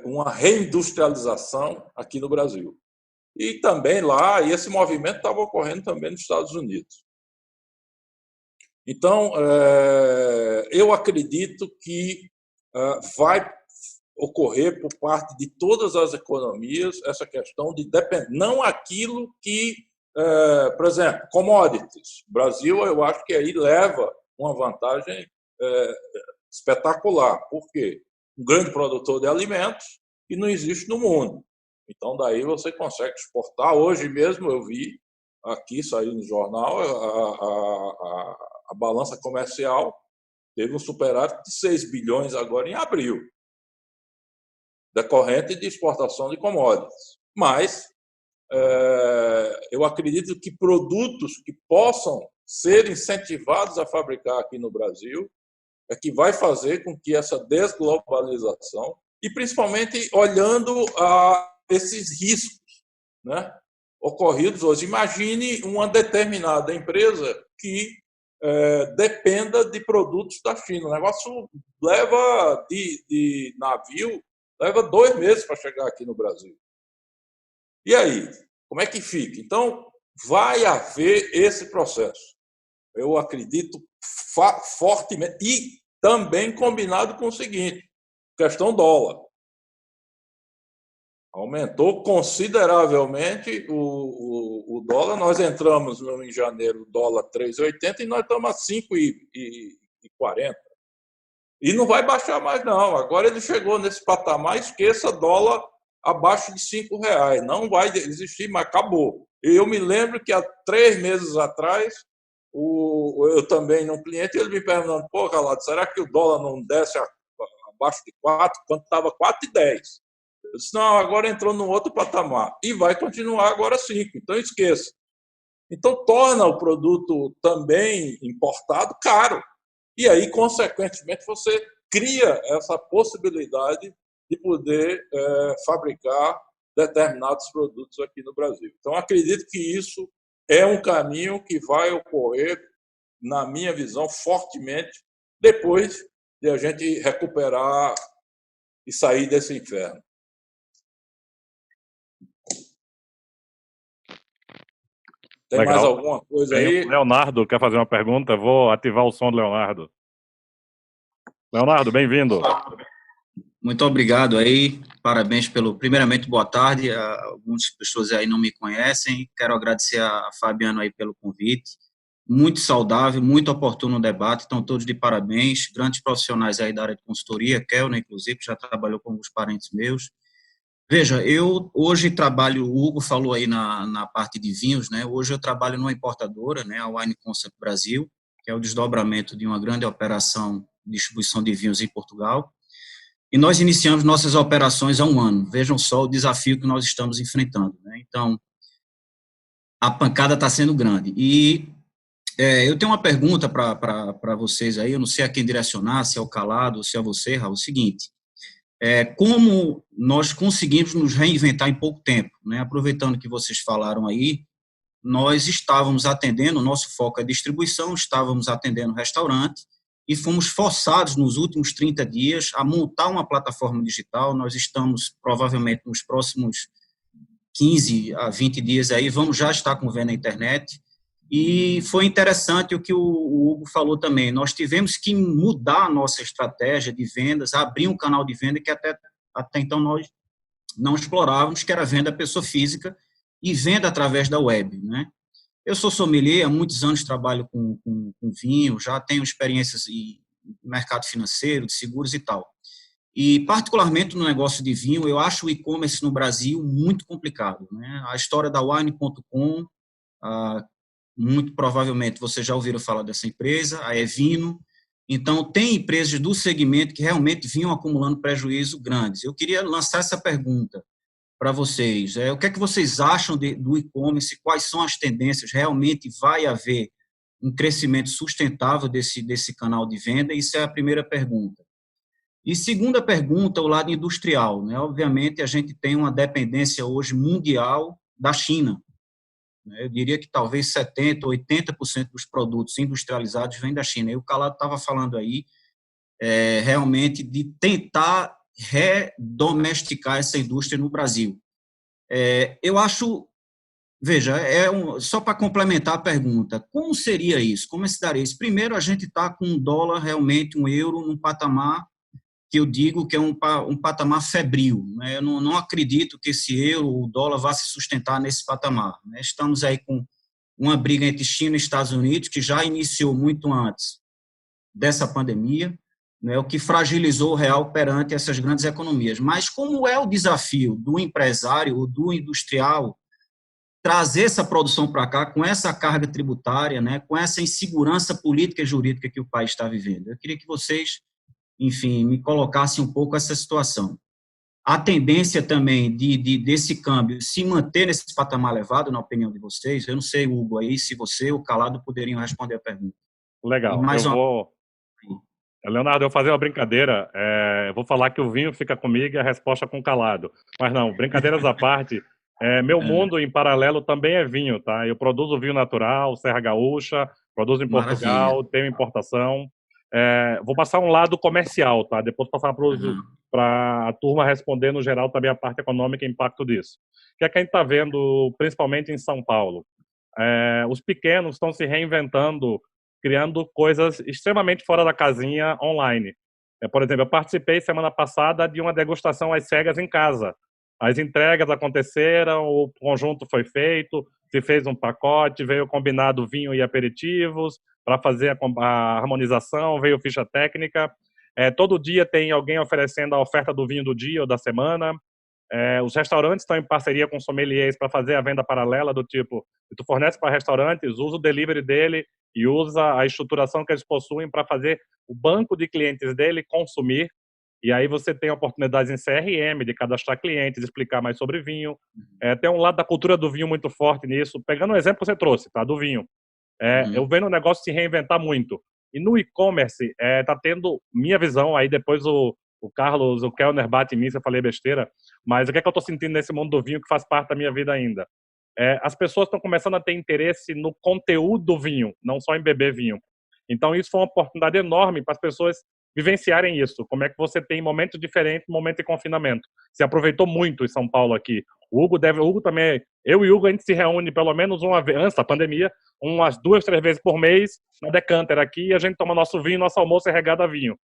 uma reindustrialização aqui no Brasil. E também lá, e esse movimento estava ocorrendo também nos Estados Unidos. Então, eu acredito que vai ocorrer por parte de todas as economias essa questão de depender, não aquilo que, por exemplo, commodities. O Brasil, eu acho que aí leva uma vantagem espetacular. Por quê? Um grande produtor de alimentos e não existe no mundo. Então, daí você consegue exportar. Hoje mesmo eu vi aqui, saiu no jornal, a balança comercial teve um superávit de 6 bilhões agora em abril, decorrente de exportação de commodities. Mas eu acredito que produtos que possam ser incentivados a fabricar aqui no Brasil é que vai fazer com que essa desglobalização, e principalmente olhando a esses riscos, né, ocorridos hoje. Imagine uma determinada empresa que dependa de produtos da China. O negócio leva de navio, leva 2 meses para chegar aqui no Brasil. E aí? Como é que fica? Então, vai haver esse processo. Eu acredito fortemente. E também combinado com o seguinte, questão dólar. Aumentou consideravelmente o dólar. Nós entramos em janeiro, dólar 3,80 e nós estamos a 5,40. E não vai baixar mais, não. Agora ele chegou nesse patamar, esqueça dólar abaixo de R$5. Não vai existir, mas acabou. Eu me lembro que há 3 meses atrás, eu também, num cliente, ele me perguntando: pô, Calado, será que o dólar não desce abaixo de 4, quando estava 4,10? Eu disse: não, agora entrou num outro patamar. E vai continuar agora 5, então esqueça. Então, torna o produto também importado caro. E aí, consequentemente, você cria essa possibilidade de poder fabricar determinados produtos aqui no Brasil. Então, acredito que isso é um caminho que vai ocorrer, na minha visão, fortemente, depois de a gente recuperar e sair desse inferno. Tem Legal. mais alguma coisa aí? Leonardo quer fazer uma pergunta? Vou ativar o som do Leonardo. Leonardo, bem-vindo. Muito obrigado aí, parabéns primeiramente, boa tarde, algumas pessoas aí não me conhecem, quero agradecer a Fabiano aí pelo convite, muito saudável, muito oportuno o debate, estão todos de parabéns, grandes profissionais aí da área de consultoria, Kelner, inclusive, já trabalhou com alguns parentes meus. Veja, eu hoje trabalho, o Hugo falou aí na parte de vinhos, né, hoje eu trabalho numa importadora, né, a Wine Concept Brasil, que é o desdobramento de uma grande operação de distribuição de vinhos em Portugal, e nós iniciamos nossas operações há 1 ano. Vejam só o desafio que nós estamos enfrentando, né? Então, a pancada está sendo grande. E eu tenho uma pergunta para vocês aí, eu não sei a quem direcionar, se é o Calado ou se é você, Raul, é o seguinte: como nós conseguimos nos reinventar em pouco tempo, né? Aproveitando que vocês falaram aí, nós estávamos atendendo, o nosso foco é distribuição, estávamos atendendo restaurante, e fomos forçados nos últimos 30 dias a montar uma plataforma digital. Nós estamos, provavelmente, nos próximos 15 a 20 dias aí, vamos já estar com venda na internet. E foi interessante o que o Hugo falou também. Nós tivemos que mudar a nossa estratégia de vendas, abrir um canal de venda que até então nós não explorávamos, que era a venda pessoa física, e venda através da web, né? Eu sou sommelier, há muitos anos trabalho com vinho, já tenho experiências em mercado financeiro, de seguros e tal. E, particularmente no negócio de vinho, eu acho o e-commerce no Brasil muito complicado, né? A história da Wine.com, muito provavelmente você já ouviram falar dessa empresa, a Evino. Então, tem empresas do segmento que realmente vinham acumulando prejuízo grandes. Eu queria lançar essa pergunta para vocês. O que é que vocês acham do e-commerce? Quais são as tendências? Realmente vai haver um crescimento sustentável desse canal de venda? Isso é a primeira pergunta. E segunda pergunta, o lado industrial, né? Obviamente, a gente tem uma dependência hoje mundial da China. Eu diria que talvez 70%, 80% dos produtos industrializados vêm da China. E o Calado estava falando aí, realmente, de tentar redomesticar essa indústria no Brasil. Eu acho, veja, só para complementar a pergunta, como seria isso? Como se daria isso? Primeiro, a gente está com um dólar, realmente, um euro, num patamar que eu digo que é um patamar febril, né? Eu não acredito que esse euro, o dólar, vá se sustentar nesse patamar, né? Estamos aí com uma briga entre China e Estados Unidos, que já iniciou muito antes dessa pandemia, né, o que fragilizou o real perante essas grandes economias. Mas como é o desafio do empresário ou do industrial trazer essa produção para cá com essa carga tributária, né, com essa insegurança política e jurídica que o país está vivendo? Eu queria que vocês, enfim, me colocassem um pouco essa situação. A tendência também desse câmbio se manter nesse patamar elevado, na opinião de vocês, eu não sei, Hugo, aí se você ou Calado poderiam responder a pergunta. Legal, Leonardo, eu vou fazer uma brincadeira, eu vou falar que o vinho fica comigo e a resposta com Calado, mas não, brincadeiras à parte, meu mundo em paralelo também é vinho, tá? Eu produzo vinho natural, Serra Gaúcha, produzo em Portugal, maravilha, tenho importação, vou passar um lado comercial, tá? Depois passar para a turma responder no geral também a parte econômica e impacto disso. O que é que a gente está vendo, principalmente em São Paulo? Os pequenos estão se reinventando, criando coisas extremamente fora da casinha online. Por exemplo, eu participei semana passada de uma degustação às cegas em casa. As entregas aconteceram, o conjunto foi feito, se fez um pacote, veio combinado vinho e aperitivos para fazer a harmonização, veio ficha técnica. Todo dia tem alguém oferecendo a oferta do vinho do dia ou da semana. Os restaurantes estão em parceria com sommeliers para fazer a venda paralela do tipo, se tu fornece para restaurantes, usa o delivery dele e usa a estruturação que eles possuem para fazer o banco de clientes dele consumir. E aí você tem oportunidades em CRM, de cadastrar clientes, explicar mais sobre vinho. Tem um lado da cultura do vinho muito forte nisso. Pegando o exemplo que você trouxe, tá, do vinho. Eu vendo o negócio se reinventar muito. E no e-commerce, tá tendo, minha visão, aí depois o Carlos, o Kellner bate em mim se eu falei besteira, mas o que é que eu estou sentindo nesse mundo do vinho que faz parte da minha vida ainda? As pessoas estão começando a ter interesse no conteúdo do vinho, não só em beber vinho. Então isso foi uma oportunidade enorme para as pessoas vivenciarem isso. Como é que você tem momentos diferentes, momento de confinamento. Se aproveitou muito em São Paulo aqui. O Hugo também, eu e o Hugo, a gente se reúne pelo menos uma vez, antes da pandemia, umas 2, 3 vezes por mês, na Decanter aqui, e a gente toma nosso vinho, nosso almoço é regado a vinho.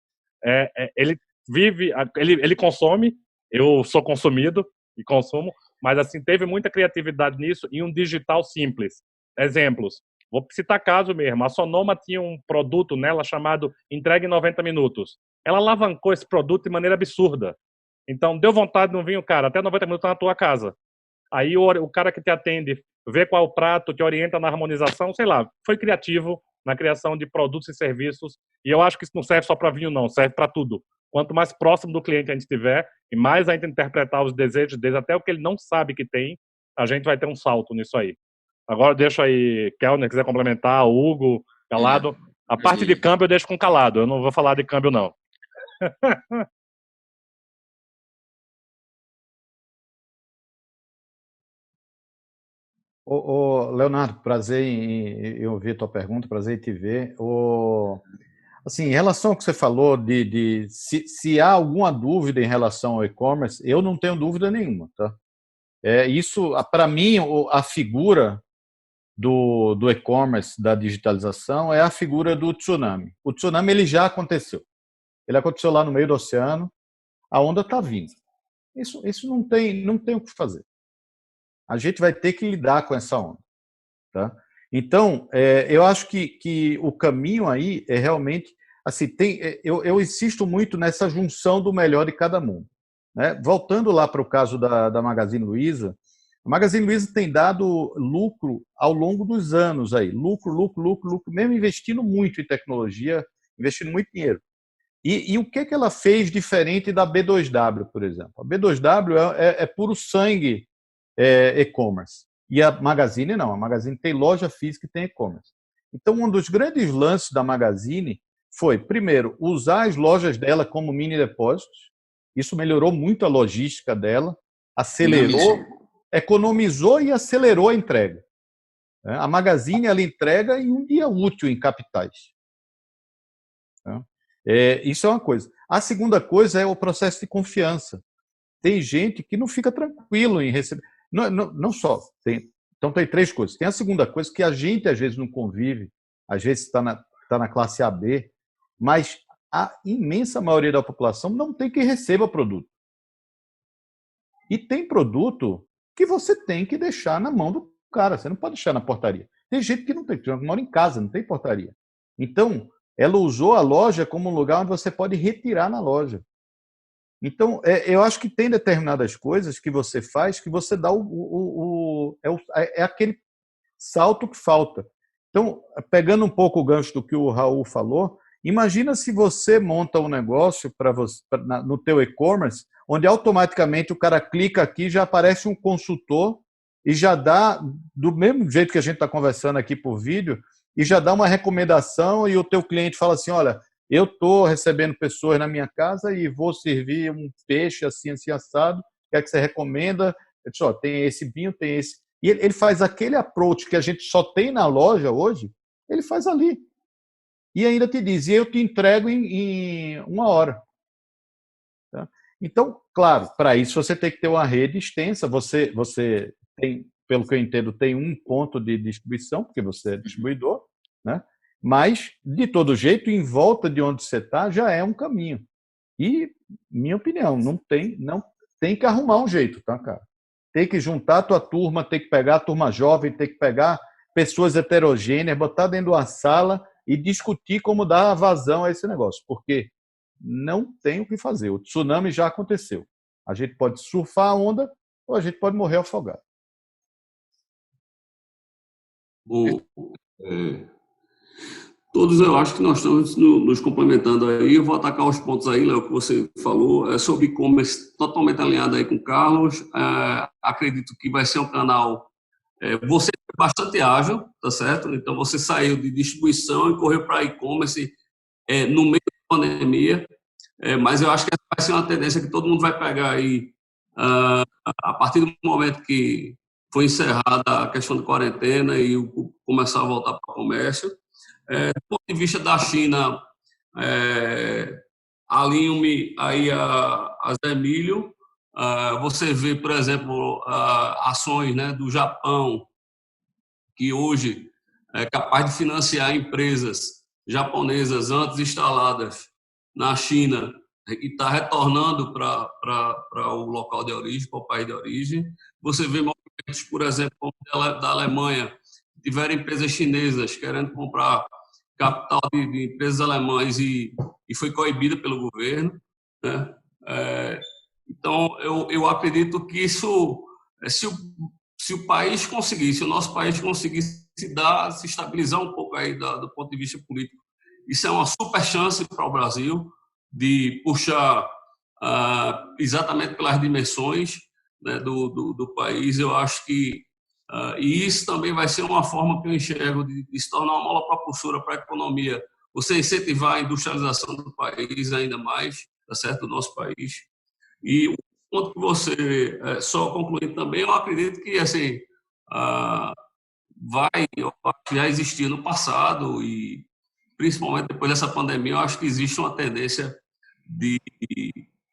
Ele vive, ele consome, eu sou consumido e consumo, mas assim, teve muita criatividade nisso e um digital simples. Exemplos, vou citar caso mesmo, a Sonoma tinha um produto nela chamado Entregue em 90 Minutos. Ela alavancou esse produto de maneira absurda. Então, deu vontade de um vinho, cara, até 90 minutos na tua casa. Aí o cara que te atende vê qual é o prato, te orienta na harmonização, sei lá, foi criativo na criação de produtos e serviços. E eu acho que isso não serve só para vinho, não, serve para tudo. Quanto mais próximo do cliente a gente estiver, e mais a gente interpretar os desejos dele, até o que ele não sabe que tem, a gente vai ter um salto nisso aí. Agora deixo aí, Kellner, quiser complementar, Hugo, Calado. A parte de câmbio eu deixo com Calado, eu não vou falar de câmbio, não. Leonardo, prazer em ouvir a tua pergunta, prazer em te ver. Assim, em relação ao que você falou se há alguma dúvida em relação ao e-commerce, eu não tenho dúvida nenhuma, tá? Isso, para mim, a figura do e-commerce, da digitalização, é a figura do tsunami. O tsunami ele já aconteceu. Ele aconteceu lá no meio do oceano, a onda está vindo. Isso não tem o que fazer. A gente vai ter que lidar com essa onda. Tá? Então, eu acho que o caminho aí é realmente... Assim, eu insisto muito nessa junção do melhor de cada mundo. Né? Voltando lá para o caso da Magazine Luiza, a Magazine Luiza tem dado lucro ao longo dos anos, aí, lucro, mesmo investindo muito em tecnologia, investindo muito dinheiro. E o que ela fez diferente da B2W, por exemplo? A B2W é puro sangue e-commerce. E a Magazine não. A Magazine tem loja física e tem e-commerce. Então, um dos grandes lances da Magazine foi, primeiro, usar as lojas dela como mini depósitos. Isso melhorou muito a logística dela, acelerou, economizou e acelerou a entrega. A Magazine ela entrega em um dia útil em capitais. Isso é uma coisa. A segunda coisa é o processo de confiança. Tem gente que não fica tranquilo em receber. Não só. Então, tem três coisas. Tem a segunda coisa, que a gente, às vezes, não convive, às vezes está na classe AB, mas a imensa maioria da população não tem quem receba produto. E tem produto que você tem que deixar na mão do cara. Você não pode deixar na portaria. Tem gente que não tem, que mora em casa, não tem portaria. Então, ela usou a loja como um lugar onde você pode retirar na loja. Então, eu acho que tem determinadas coisas que você faz que você dá aquele salto que falta. Então, pegando um pouco o gancho do que o Raul falou, imagina se você monta um negócio no teu e-commerce, onde automaticamente o cara clica aqui, já aparece um consultor e já dá, do mesmo jeito que a gente está conversando aqui por vídeo, e já dá uma recomendação e o teu cliente fala assim, olha, eu estou recebendo pessoas na minha casa e vou servir um peixe assim assado, o que é que você recomenda? Eu disse, ó, tem esse vinho, tem esse. E ele faz aquele approach que a gente só tem na loja hoje, ele faz ali. E ainda te diz, e eu te entrego em 1 hora. Tá? Então, claro, para isso você tem que ter uma rede extensa, você tem, pelo que eu entendo, tem um ponto de distribuição, porque você é distribuidor, né? Mas, de todo jeito, em volta de onde você está, já é um caminho. E, minha opinião, não tem que arrumar um jeito, tá, cara? Tem que juntar a tua turma, tem que pegar a turma jovem, tem que pegar pessoas heterogêneas, botar dentro de uma sala e discutir como dar vazão a esse negócio, porque não tem o que fazer. O tsunami já aconteceu. A gente pode surfar a onda ou a gente pode morrer afogado. Bom, todos eu acho que nós estamos nos complementando aí. Eu vou atacar os pontos aí, Léo, que você falou, sobre e-commerce totalmente alinhado aí com o Carlos. Acredito que vai ser um canal... você é bastante ágil, tá certo? Então, você saiu de distribuição e correu para e-commerce no meio da pandemia, mas eu acho que vai ser uma tendência que todo mundo vai pegar aí a partir do momento que foi encerrada a questão de quarentena e começar a voltar para o comércio. Do ponto de vista da China, alinho-me aí a Zé Emílio. Você vê, por exemplo, ações, né, do Japão, que hoje é capaz de financiar empresas japonesas antes instaladas na China e está retornando para o local de origem, para o país de origem. Você vê movimentos, por exemplo, da Alemanha, tiveram empresas chinesas querendo comprar capital de empresas alemãs e foi coibida pelo governo, né? Então, eu acredito que isso, se o país conseguisse, se o nosso país conseguisse se estabilizar um pouco aí do ponto de vista político, isso é uma super chance para o Brasil de puxar exatamente pelas dimensões, né, do país. Eu acho que e isso também vai ser uma forma que eu enxergo de se tornar uma mola propulsora para a economia, você incentivar a industrialização do país ainda mais, tá certo, do nosso país. E o ponto que você, só concluindo também, eu acredito que assim, já existia no passado e principalmente depois dessa pandemia, eu acho que existe uma tendência de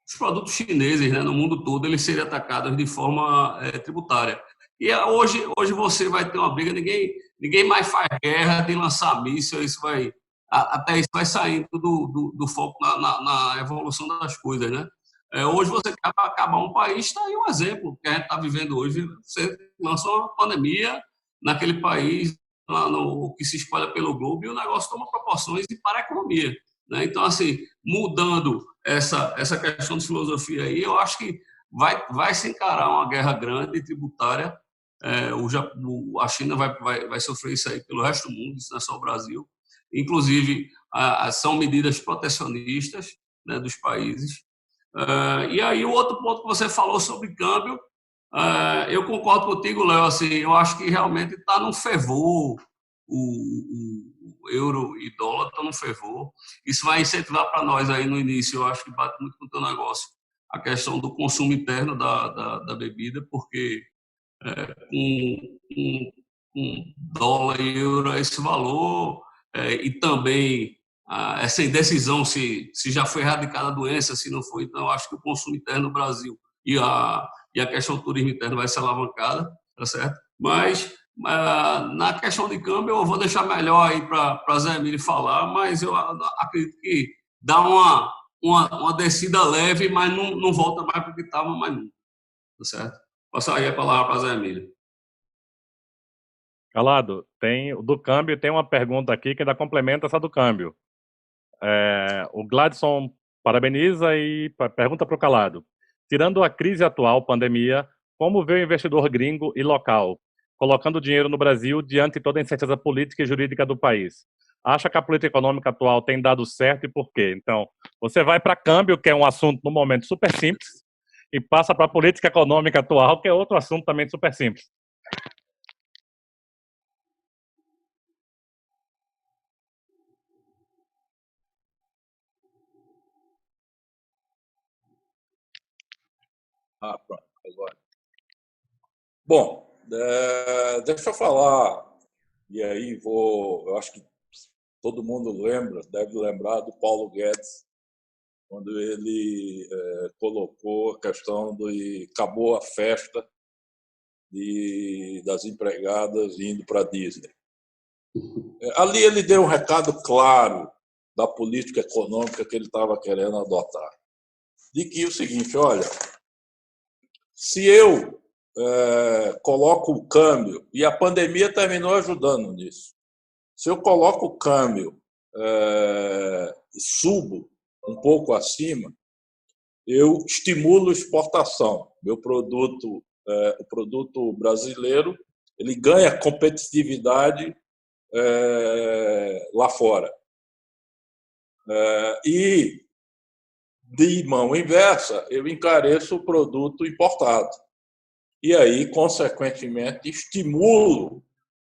os produtos chineses, né, no mundo todo, eles serem atacados de forma tributária. E hoje você vai ter uma briga, ninguém mais faz guerra de lançar míssil, até isso vai saindo do foco na evolução das coisas, né? Hoje você quer acabar um país, está aí um exemplo que a gente está vivendo hoje. Você lançou uma pandemia naquele país, lá no, que se espalha pelo globo, e o negócio toma proporções e para a economia. Né? Então, assim, mudando essa questão de filosofia aí, eu acho que vai se encarar uma guerra grande tributária. A China vai sofrer isso aí pelo resto do mundo, isso não é só o Brasil. Inclusive, são medidas protecionistas, né, dos países. E aí, o outro ponto que você falou sobre câmbio, eu concordo contigo, Léo. Assim, eu acho que realmente está num fervor, o euro e dólar estão num fervor. Isso vai incentivar para nós aí no início, eu acho que bate muito com o teu negócio, a questão do consumo interno da bebida, porque com dólar e euro esse valor, e também essa indecisão se já foi erradicada a doença, se não foi. Então, eu acho que o consumo interno no Brasil e a questão do turismo interno vai ser alavancada, tá certo? Mas, na questão de câmbio, eu vou deixar melhor aí para Zé Emílio falar, mas eu acredito que dá uma descida leve, mas não volta mais para o que estava, mais nunca, tá certo? Passar aí a palavra para Zé Emílio. Calado, do câmbio tem uma pergunta aqui que ainda complementa essa do câmbio. O Gladson parabeniza e pergunta para o Calado. Tirando a crise atual, pandemia, como vê o investidor gringo e local, colocando dinheiro no Brasil diante de toda a incerteza política e jurídica do país? Acha que a política econômica atual tem dado certo e por quê? Então, você vai para câmbio, que é um assunto no momento super simples, e passa para a política econômica atual, que é outro assunto também super simples. Pronto, agora. Bom, deixa eu falar, e aí eu acho que todo mundo deve lembrar do Paulo Guedes, quando ele colocou a questão acabou a festa das empregadas indo para a Disney. Ali ele deu um recado claro da política econômica que ele estava querendo adotar. De que o seguinte, olha, se eu coloco o câmbio, e a pandemia terminou ajudando nisso, se eu coloco o câmbio e subo um pouco acima, eu estimulo exportação. Meu produto, o produto brasileiro, ele ganha competitividade lá fora. E, de mão inversa, eu encareço o produto importado. E aí, consequentemente, estimulo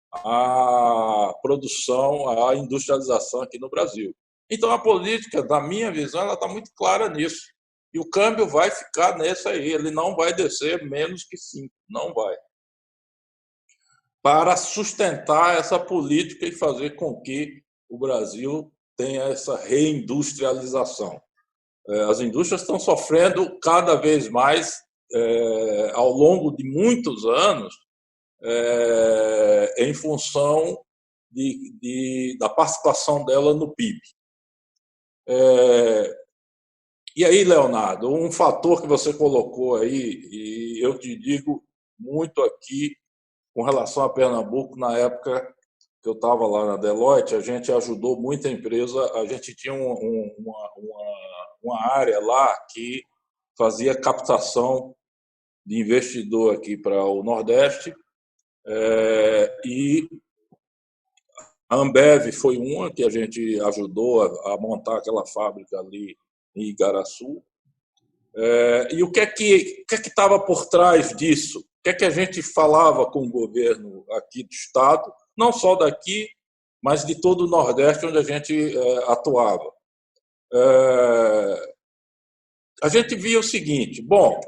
a produção, a industrialização aqui no Brasil. Então, a política, na minha visão, ela está muito clara nisso. E o câmbio vai ficar nesse aí, ele não vai descer menos que 5, não vai. Para sustentar essa política e fazer com que o Brasil tenha essa reindustrialização. As indústrias estão sofrendo cada vez mais, ao longo de muitos anos, em função da participação dela no PIB. E aí, Leonardo, um fator que você colocou aí, e eu te digo muito aqui com relação a Pernambuco, na época que eu estava lá na Deloitte, a gente ajudou muita empresa, a gente tinha uma área lá que fazia captação de investidor aqui para o Nordeste, e a Ambev foi uma que a gente ajudou a montar aquela fábrica ali em Igaraçu. E o que é que estava por trás disso? O que é que a gente falava com o governo aqui do Estado, não só daqui, mas de todo o Nordeste onde a gente atuava? A gente via o seguinte, bom,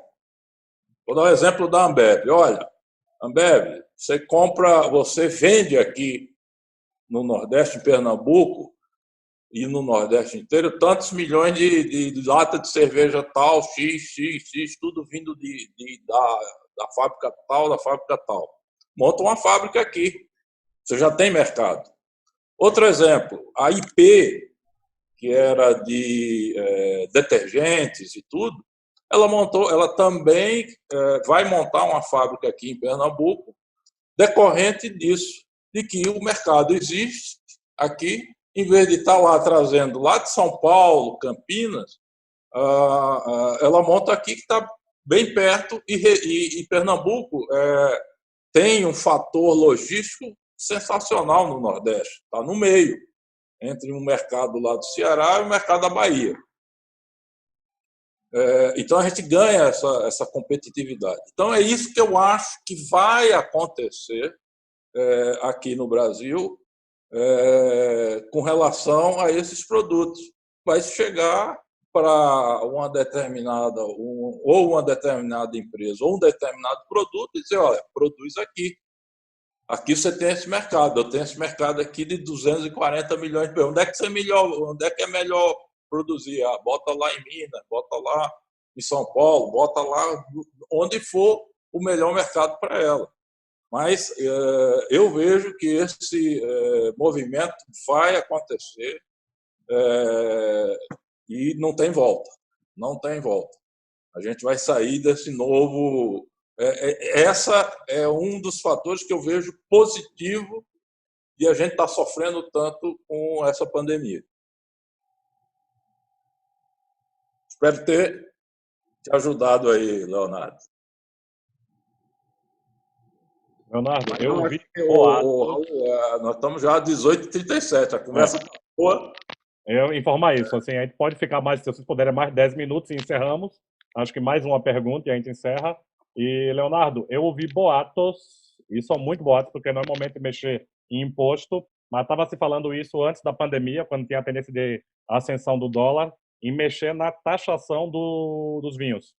vou dar um exemplo da Ambev. Olha, Ambev, você vende aqui no Nordeste, em Pernambuco, e no Nordeste inteiro, tantos milhões de lata de cerveja tal, X, tudo vindo da fábrica tal, da fábrica tal. Monta uma fábrica aqui, você já tem mercado. Outro exemplo, a IP, que era de detergentes e tudo, ela também vai montar uma fábrica aqui em Pernambuco, decorrente disso, de que o mercado existe aqui, em vez de estar lá trazendo lá de São Paulo, Campinas, ela monta aqui que está bem perto, e Pernambuco tem um fator logístico sensacional no Nordeste, está no meio, entre o mercado lá do Ceará e o mercado da Bahia. Então, a gente ganha essa competitividade. Então, é isso que eu acho que vai acontecer aqui no Brasil com relação a esses produtos. Vai chegar para uma determinada empresa ou um determinado produto e dizer, olha, produz aqui. Aqui você tem esse mercado, eu tenho esse mercado aqui de 240 milhões de euros. Onde é que é melhor produzir? Bota lá em Minas, bota lá em São Paulo, bota lá onde for o melhor mercado para ela. Mas eu vejo que esse movimento vai acontecer e não tem volta. Não tem volta. A gente vai sair desse novo... Essa é um dos fatores que eu vejo positivo de a gente estar sofrendo tanto com essa pandemia. Espero ter te ajudado aí, Leonardo. Leonardo, eu vi nós estamos já às 18h37, a conversa está boa. Eu informar isso, assim, a gente pode ficar mais, se vocês puderem, mais 10 minutos e encerramos. Acho que mais uma pergunta e a gente encerra. E, Leonardo, eu ouvi boatos, e são muito boatos, porque normalmente mexer em imposto, mas estava se falando isso antes da pandemia, quando tinha a tendência de ascensão do dólar, em mexer na taxação dos vinhos.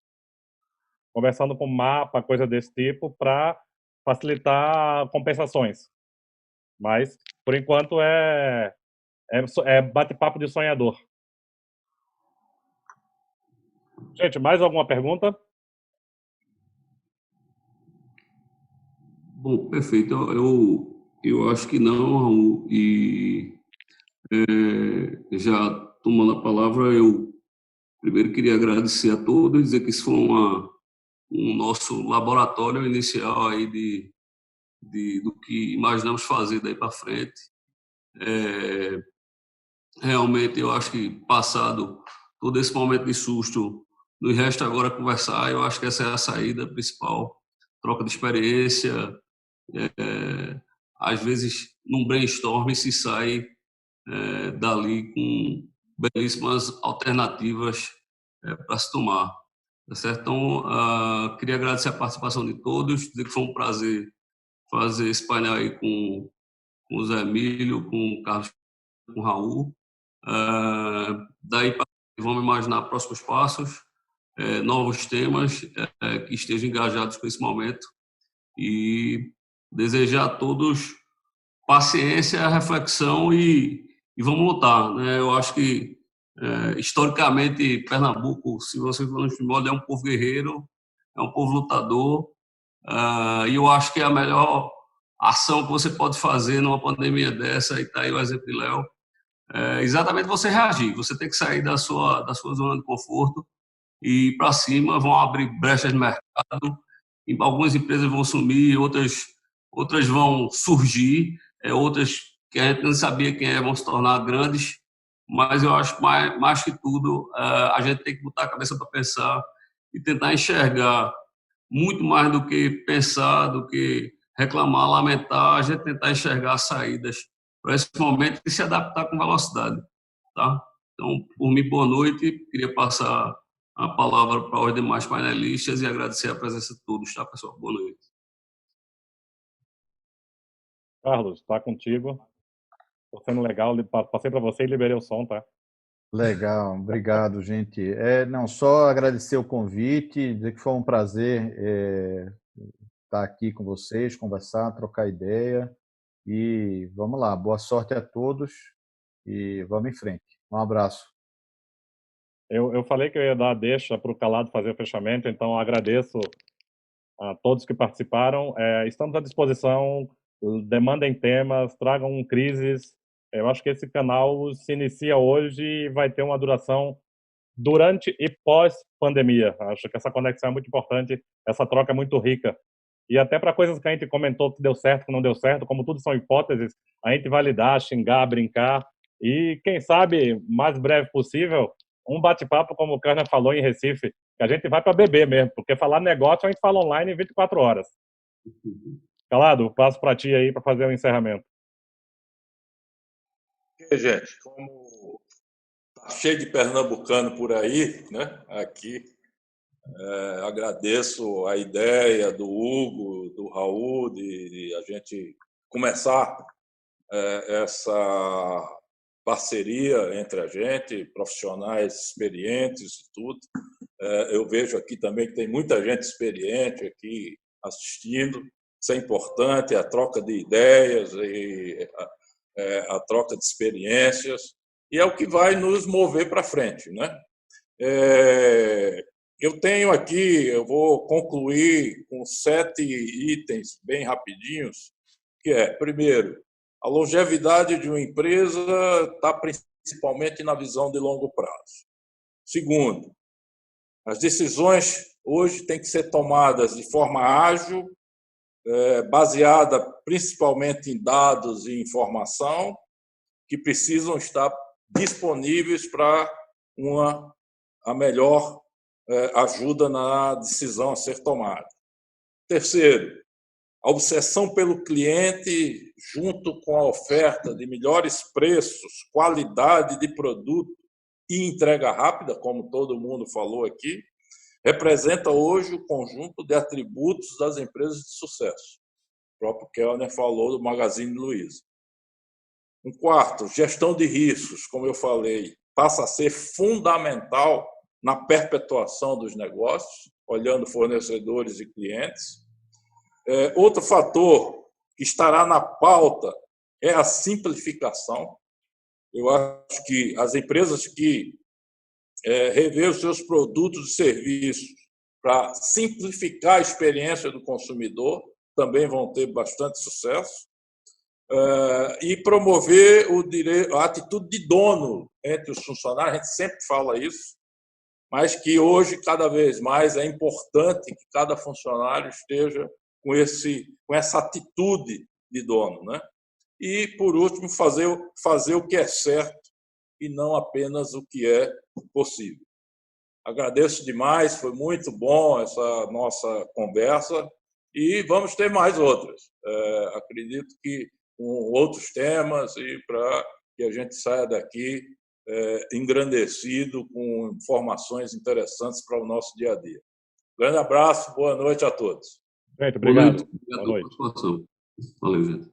Conversando com mapa, coisa desse tipo, para facilitar compensações. Mas, por enquanto, é bate-papo de sonhador. Gente, mais alguma pergunta? Bom, perfeito. Eu acho que não, Raul. E já tomando a palavra, eu primeiro queria agradecer a todos, dizer que isso foi um nosso laboratório inicial aí do que imaginamos fazer daí para frente. Realmente, eu acho que passado todo esse momento de susto, nos resta agora conversar. Eu acho que essa é a saída principal, troca de experiência. Às vezes, num brainstorm se sai dali com belíssimas alternativas para se tomar. Tá certo? Então, queria agradecer a participação de todos, dizer que foi um prazer fazer esse painel aí com o Zé Emílio, com o Carlos, com o Raul. Daí para vamos imaginar próximos passos, novos temas que estejam engajados com esse momento e desejar a todos paciência, reflexão e vamos lutar, né? Eu acho que historicamente Pernambuco, se você for no modo, é um povo guerreiro, é um povo lutador, e eu acho que é a melhor ação que você pode fazer numa pandemia dessa, e está aí o exemplo de Léo, exatamente você reagir. Você tem que sair da sua zona de conforto e ir para cima. Vão abrir brechas de mercado, e algumas empresas vão sumir, outras vão surgir, outras que a gente não sabia quem vão se tornar grandes. Mas eu acho que mais que tudo a gente tem que botar a cabeça para pensar e tentar enxergar muito mais do que pensar, do que reclamar, lamentar. A gente tentar enxergar saídas para esse momento e se adaptar com velocidade, tá? Então, por mim, boa noite. Queria passar a palavra para os demais painelistas e agradecer a presença de todos, tá, pessoal? Boa noite. Carlos, está contigo. Está sendo legal. Passei para você e liberei o som, tá? Legal, obrigado, gente. Não, só agradecer o convite, dizer que foi um prazer estar aqui com vocês, conversar, trocar ideia. E vamos lá, boa sorte a todos e vamos em frente. Um abraço. Eu falei que eu ia dar a deixa para o Calado fazer o fechamento, então agradeço a todos que participaram. Estamos à disposição, demandem temas, tragam crises. Eu acho que esse canal se inicia hoje e vai ter uma duração durante e pós-pandemia. Acho que essa conexão é muito importante, essa troca é muito rica. E até para coisas que a gente comentou que deu certo, que não deu certo, como tudo são hipóteses, a gente validar, xingar, brincar e, quem sabe, mais breve possível, um bate-papo, como o Kerner falou em Recife, que a gente vai para beber mesmo, porque falar negócio a gente fala online em 24 horas. Calado, passo para ti aí para fazer o encerramento. Gente, como tá cheio de pernambucano por aí, né? Aqui, agradeço a ideia do Hugo, do Raul, de a gente começar essa parceria entre a gente, profissionais experientes e tudo. Eu vejo aqui também que tem muita gente experiente aqui assistindo. Isso é importante, a troca de ideias e a troca de experiências, e é o que vai nos mover para frente, né? Eu tenho aqui, eu vou concluir com 7 itens bem rapidinhos, que é, primeiro, a longevidade de uma empresa está principalmente na visão de longo prazo. Segundo, as decisões hoje têm que ser tomadas de forma ágil, baseada principalmente em dados e informação, que precisam estar disponíveis para a melhor ajuda na decisão a ser tomada. Terceiro, a obsessão pelo cliente, junto com a oferta de melhores preços, qualidade de produto e entrega rápida, como todo mundo falou aqui, representa hoje o conjunto de atributos das empresas de sucesso. O próprio Kellner falou do Magazine Luiza. Um quarto, gestão de riscos, como eu falei, passa a ser fundamental na perpetuação dos negócios, olhando fornecedores e clientes. Outro fator que estará na pauta é a simplificação. Eu acho que as empresas que rever os seus produtos e serviços para simplificar a experiência do consumidor também vão ter bastante sucesso. E promover a atitude de dono entre os funcionários, a gente sempre fala isso, mas que hoje, cada vez mais, é importante que cada funcionário esteja com essa atitude de dono, né? E, por último, fazer o que é certo e não apenas o que é possível. Agradeço demais, foi muito bom essa nossa conversa e vamos ter mais outras. Acredito que com outros temas e para que a gente saia daqui engrandecido com informações interessantes para o nosso dia a dia. Grande abraço, boa noite a todos. Gente, obrigado. Boa noite. Valeu, gente.